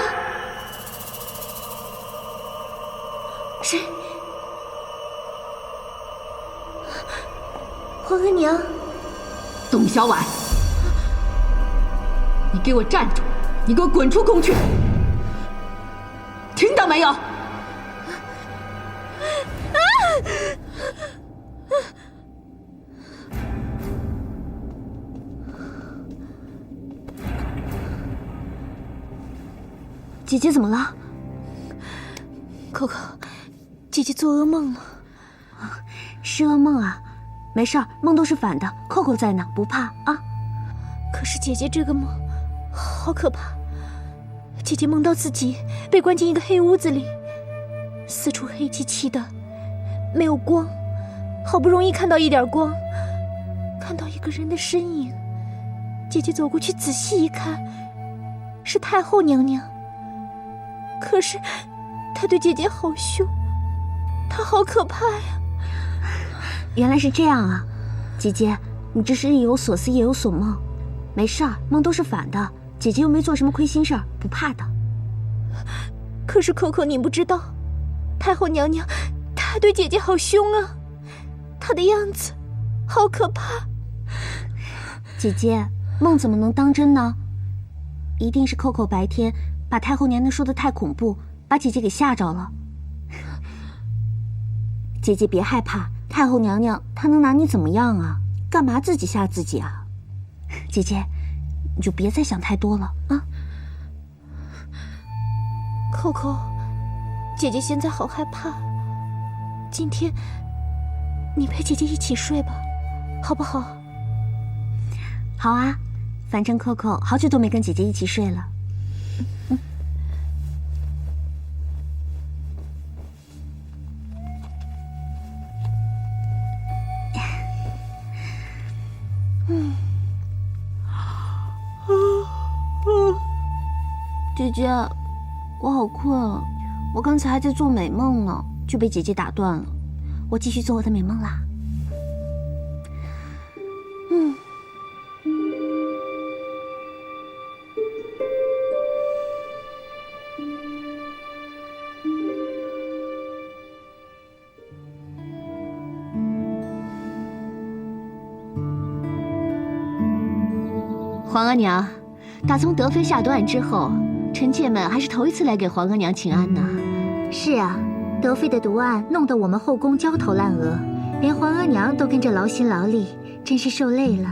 谁？皇额娘。董小宛，你给我站住！你给我滚出宫去！听到没有？姐姐怎么了？扣扣，姐姐做噩梦了。是噩梦啊？没事儿，梦都是反的。扣扣在呢，不怕啊。可是姐姐这个梦，好可怕。姐姐梦到自己被关进一个黑屋子里，四处黑漆漆的，没有光。好不容易看到一点光，看到一个人的身影。姐姐走过去仔细一看，是太后娘娘。可是她对姐姐好凶，她好可怕呀！原来是这样啊，姐姐，你这是日有所思夜有所梦。没事儿，梦都是反的，姐姐又没做什么亏心事儿，不怕的。可是扣扣，你不知道，太后娘娘她对姐姐好凶啊，她的样子好可怕。姐姐，梦怎么能当真呢？一定是扣扣白天把太后娘娘说的太恐怖，把姐姐给吓着了。姐姐别害怕，太后娘娘她能拿你怎么样啊？干嘛自己吓自己啊？姐姐，你就别再想太多了啊。扣扣，姐姐现在好害怕。今天你陪姐姐一起睡吧，好不好？好啊，反正扣扣好久都没跟姐姐一起睡了。姐姐，我好困，我刚才还在做美梦呢，就被姐姐打断了。我继续做我的美梦啦。皇额娘，打从德妃下毒案之后，臣妾们还是头一次来给皇额娘请安呢。是啊，德妃的毒案弄得我们后宫焦头烂额，连皇额娘都跟着劳心劳力，真是受累了。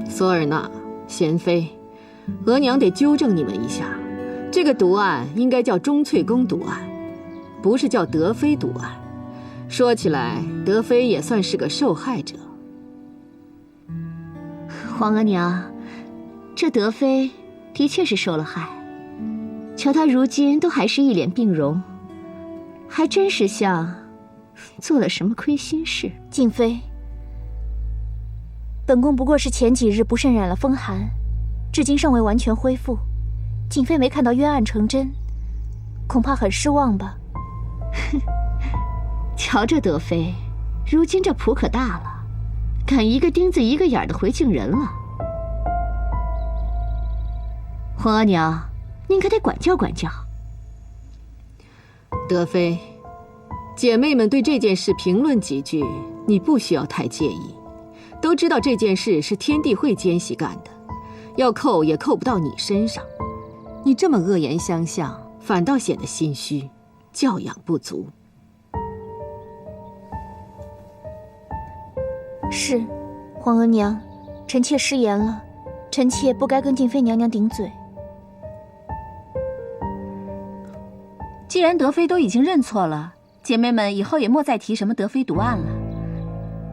索尔纳、娴妃，额娘得纠正你们一下，这个毒案应该叫钟粹宫毒案，不是叫德妃毒案。说起来，德妃也算是个受害者。皇额娘，这德妃的确是受了害，瞧她如今都还是一脸病容，还真是像做了什么亏心事。静妃，本宫不过是前几日不慎染了风寒，至今尚未完全恢复。静妃没看到冤案成真，恐怕很失望吧？哼，瞧这德妃，如今这谱可大了。敢一个钉子一个眼的回敬人了，皇额娘，您可得管教管教。德妃，姐妹们对这件事评论几句，你不需要太介意。都知道这件事是天地会奸细干的，要扣也扣不到你身上。你这么恶言相向，反倒显得心虚，教养不足。是，皇额娘，臣妾失言了，臣妾不该跟静妃娘娘顶嘴。既然德妃都已经认错了，姐妹们以后也莫再提什么德妃毒案了。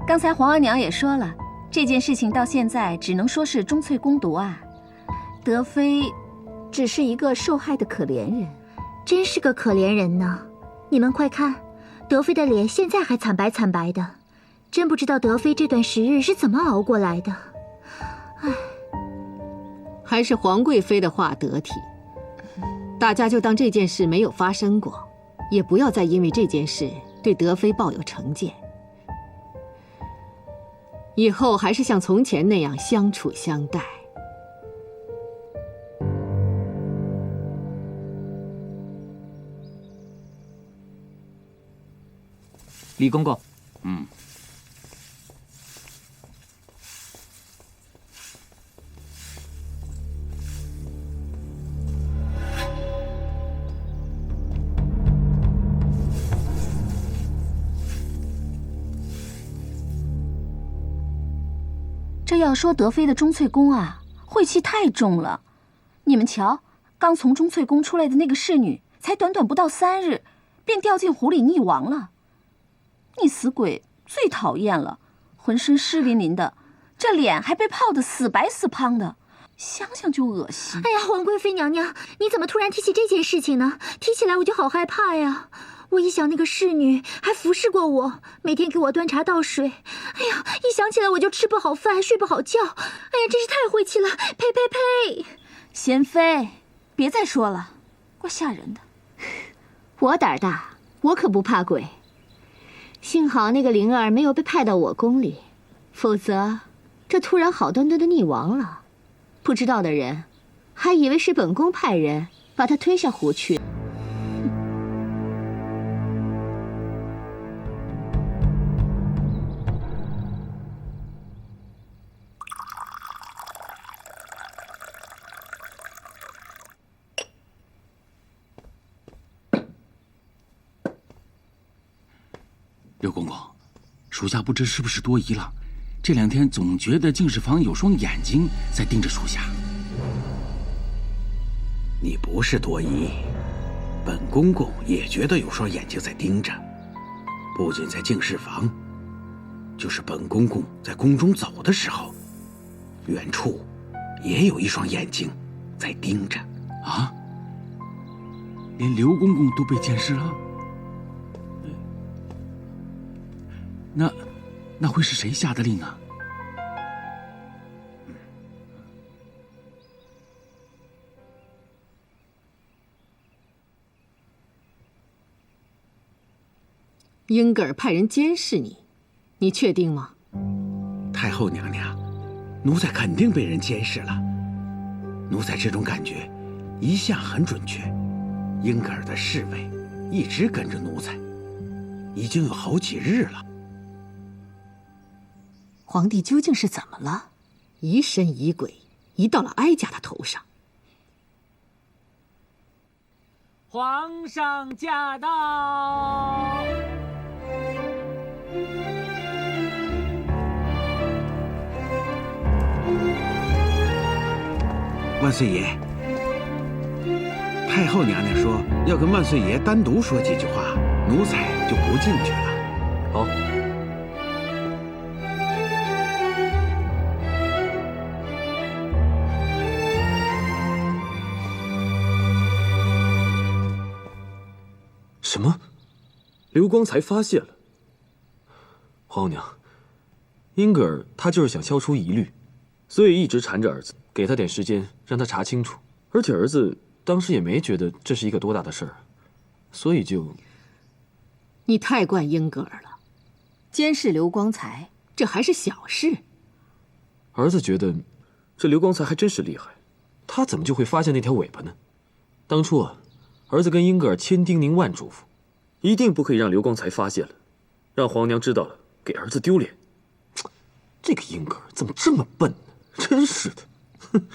刚才皇额娘也说了，这件事情到现在只能说是钟粹宫毒案，德妃只是一个受害的可怜人，真是个可怜人呢。你们快看，德妃的脸现在还惨白惨白的。真不知道德妃这段时日是怎么熬过来的。唉，还是皇贵妃的话得体。大家就当这件事没有发生过，也不要再因为这件事对德妃抱有成见。以后还是像从前那样相处相待。李公公，这要说德妃的钟粹宫啊，晦气太重了。你们瞧，刚从钟粹宫出来的那个侍女，才短短不到3日，便掉进湖里溺亡了。你死鬼最讨厌了，浑身湿淋淋的，这脸还被泡得死白死胖的，想想就恶心。哎呀，皇贵妃娘娘，你怎么突然提起这件事情呢？提起来我就好害怕呀。我一想那个侍女还服侍过我，每天给我端茶倒水，哎呀，一想起来我就吃不好饭，睡不好觉，哎呀，真是太晦气了！呸呸呸！贤妃，别再说了，怪吓人的。我胆儿大，我可不怕鬼。幸好那个灵儿没有被派到我宫里，否则这突然好端端的溺亡了，不知道的人还以为是本宫派人把她推下湖去。刘公公，属下不知是不是多疑了，这2天总觉得净室房有双眼睛在盯着属下。你不是多疑，本公公也觉得有双眼睛在盯着，不仅在净室房，就是本公公在宫中走的时候，远处也有一双眼睛在盯着。啊？连刘公公都被监视了？那会是谁下的令啊？英格尔派人监视你，你确定吗？太后娘娘，奴才肯定被人监视了。奴才这种感觉一向很准确，英格尔的侍卫一直跟着奴才，已经有好几日了。皇帝究竟是怎么了？疑神疑鬼，疑到了哀家的头上。皇上驾到！万岁爷，太后娘娘说要跟万岁爷单独说几句话，奴才就不进去了。好。什么？刘光才发现了？皇娘，英格尔他就是想消除疑虑，所以一直缠着儿子，给他点时间让他查清楚。而且儿子当时也没觉得这是一个多大的事儿，所以就……你太惯英格尔了，监视刘光才这还是小事。儿子觉得这刘光才还真是厉害，他怎么就会发现那条尾巴呢？当初啊，儿子跟英格尔千叮咛万嘱咐，一定不可以让刘光才发现了，让皇娘知道了，给儿子丢脸。这个英格尔怎么这么笨呢？真是的！哼。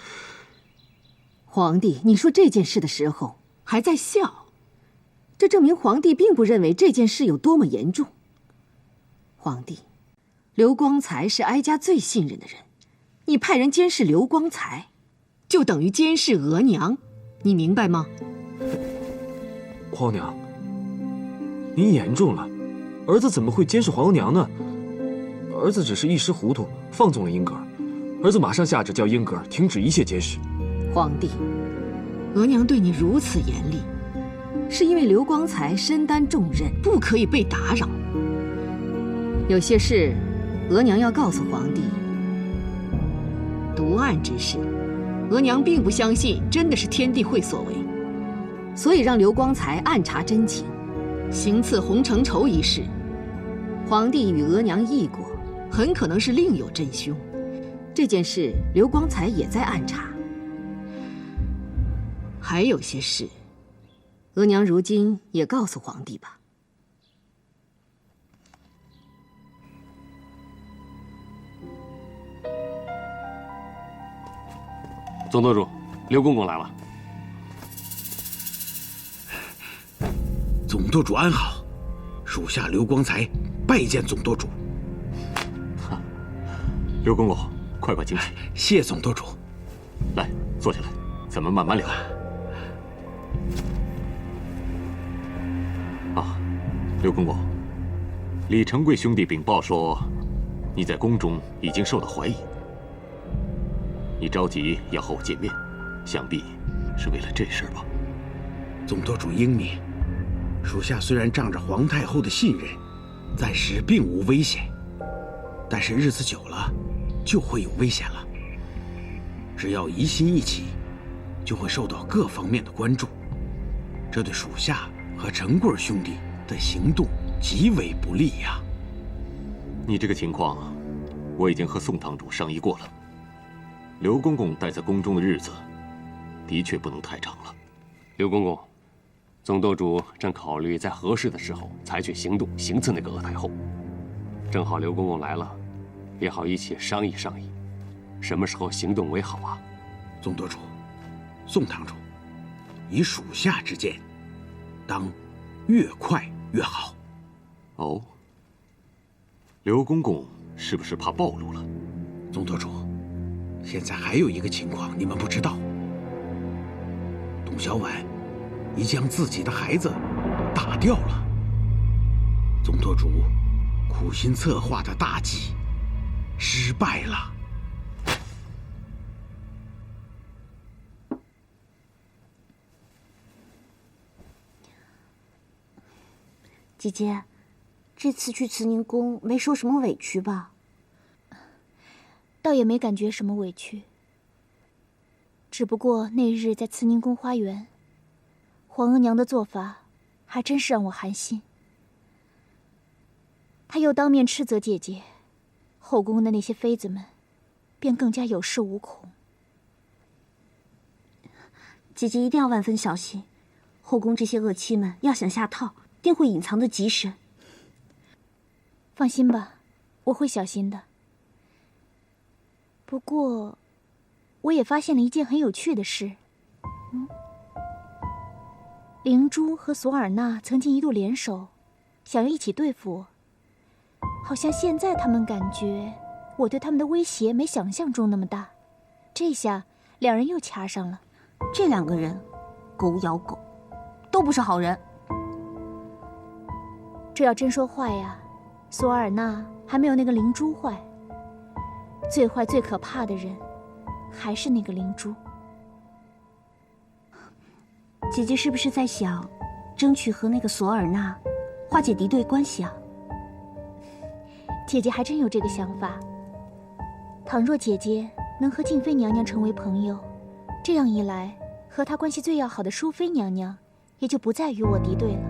皇帝，你说这件事的时候还在笑，这证明皇帝并不认为这件事有多么严重。皇帝，刘光才是哀家最信任的人，你派人监视刘光才，就等于监视额娘，你明白吗？皇娘，您言重了，儿子怎么会监视皇娘呢？儿子只是一时糊涂，放纵了英格尔，儿子马上下旨叫英格尔停止一切监视。皇帝，额娘对你如此严厉，是因为刘光才身担重任，不可以被打扰。有些事，额娘要告诉皇帝，毒案之事，额娘并不相信真的是天地会所为，所以让刘光才暗查真情，行刺洪承畴一事，皇帝与额娘议过，很可能是另有真凶。这件事，刘光才也在暗查。还有些事，额娘如今也告诉皇帝吧。总舵主，刘公公来了。总舵主安好，属下刘光才拜见总舵主。刘公公，快快请起。谢总舵主。来，坐下来，咱们慢慢聊。啊，刘公公，李成贵兄弟禀报说，你在宫中已经受到怀疑，你着急要和我见面，想必是为了这事吧？总舵主英明，属下虽然仗着皇太后的信任，暂时并无危险，但是日子久了，就会有危险了。只要疑心一起，就会受到各方面的关注，这对属下和成贵兄弟的行动极为不利呀。你这个情况，我已经和宋堂主商议过了。刘公公待在宫中的日子，的确不能太长了。刘公公，总舵主正考虑在合适的时候采取行动，行刺那个鄂太后。正好刘公公来了，也好一起商议商议，什么时候行动为好啊？总舵主，宋堂主，以属下之见，当越快越好。哦，刘公公是不是怕暴露了？总舵主，现在还有一个情况你们不知道，董小宛已将自己的孩子打掉了。总舵主苦心策划的大计失败了。姐姐，这次去慈宁宫没受什么委屈吧？倒也没感觉什么委屈，只不过那日在慈宁宫花园，皇额娘的做法还真是让我寒心。她又当面斥责姐姐，后宫的那些妃子们便更加有恃无恐。姐姐一定要万分小心，后宫这些恶妻们要想下套，定会隐藏得极深。放心吧，我会小心的。不过，我也发现了一件很有趣的事。灵珠和索尔纳曾经一度联手，想要一起对付我。好像现在他们感觉我对他们的威胁没想象中那么大。这下两人又掐上了。这两个人，狗咬狗，都不是好人。这要真说坏呀，索尔纳还没有那个灵珠坏。最坏最可怕的人，还是那个灵珠。姐姐是不是在想，争取和那个索尔纳化解敌对关系啊？姐姐还真有这个想法。倘若姐姐能和静妃娘娘成为朋友，这样一来，和她关系最要好的淑妃娘娘也就不再与我敌对了。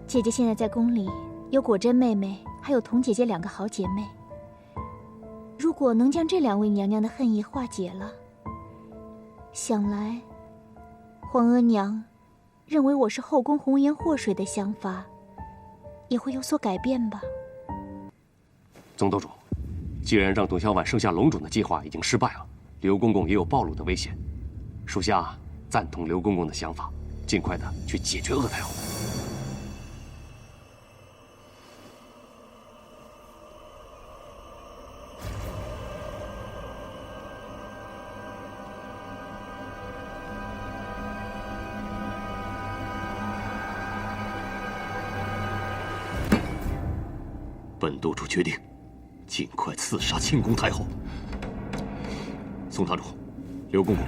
姐姐现在在宫里有果真妹妹，还有童姐姐两个好姐妹。如果能将这两位娘娘的恨意化解了，想来皇额娘认为我是后宫红颜祸水的想法也会有所改变吧。总舵主，既然让董小宛生下龙种的计划已经失败了，刘公公也有暴露的危险，属下赞同刘公公的想法，尽快的去解决鄂太后。本舵主决定，尽快刺杀清宫太后。宋堂主，刘公公，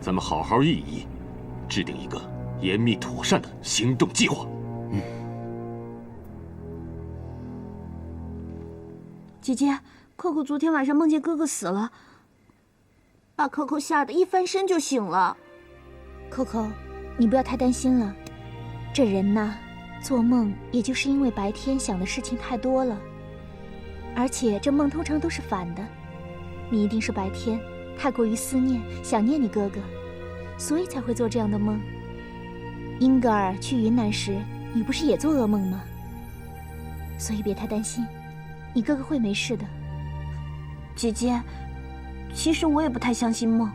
咱们好好议一议，制定一个严密妥善的行动计划。姐姐，扣扣昨天晚上梦见哥哥死了，把扣扣吓得一翻身就醒了。扣扣，你不要太担心了，这人呐，做梦也就是因为白天想的事情太多了，而且这梦通常都是反的。你一定是白天太过于思念、想念你哥哥，所以才会做这样的梦。英格尔去云南时，你不是也做噩梦吗？所以别太担心，你哥哥会没事的。姐姐，其实我也不太相信梦，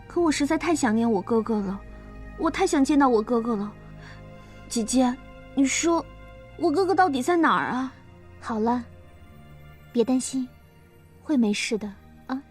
可我实在太想念我哥哥了，我太想见到我哥哥了。姐姐，你说，我哥哥到底在哪儿啊？好了，别担心，会没事的啊。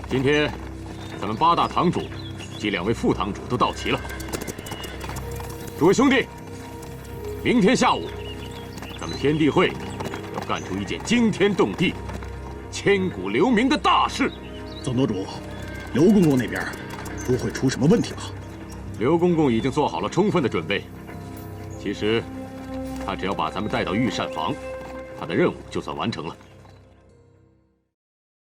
今天，咱们8大堂主及2位副堂主都到齐了。诸位兄弟，明天下午，咱们天地会要干出一件惊天动地、千古留名的大事。总舵主，刘公公那边不会出什么问题吧？刘公公已经做好了充分的准备。其实，他只要把咱们带到御膳房，他的任务就算完成了。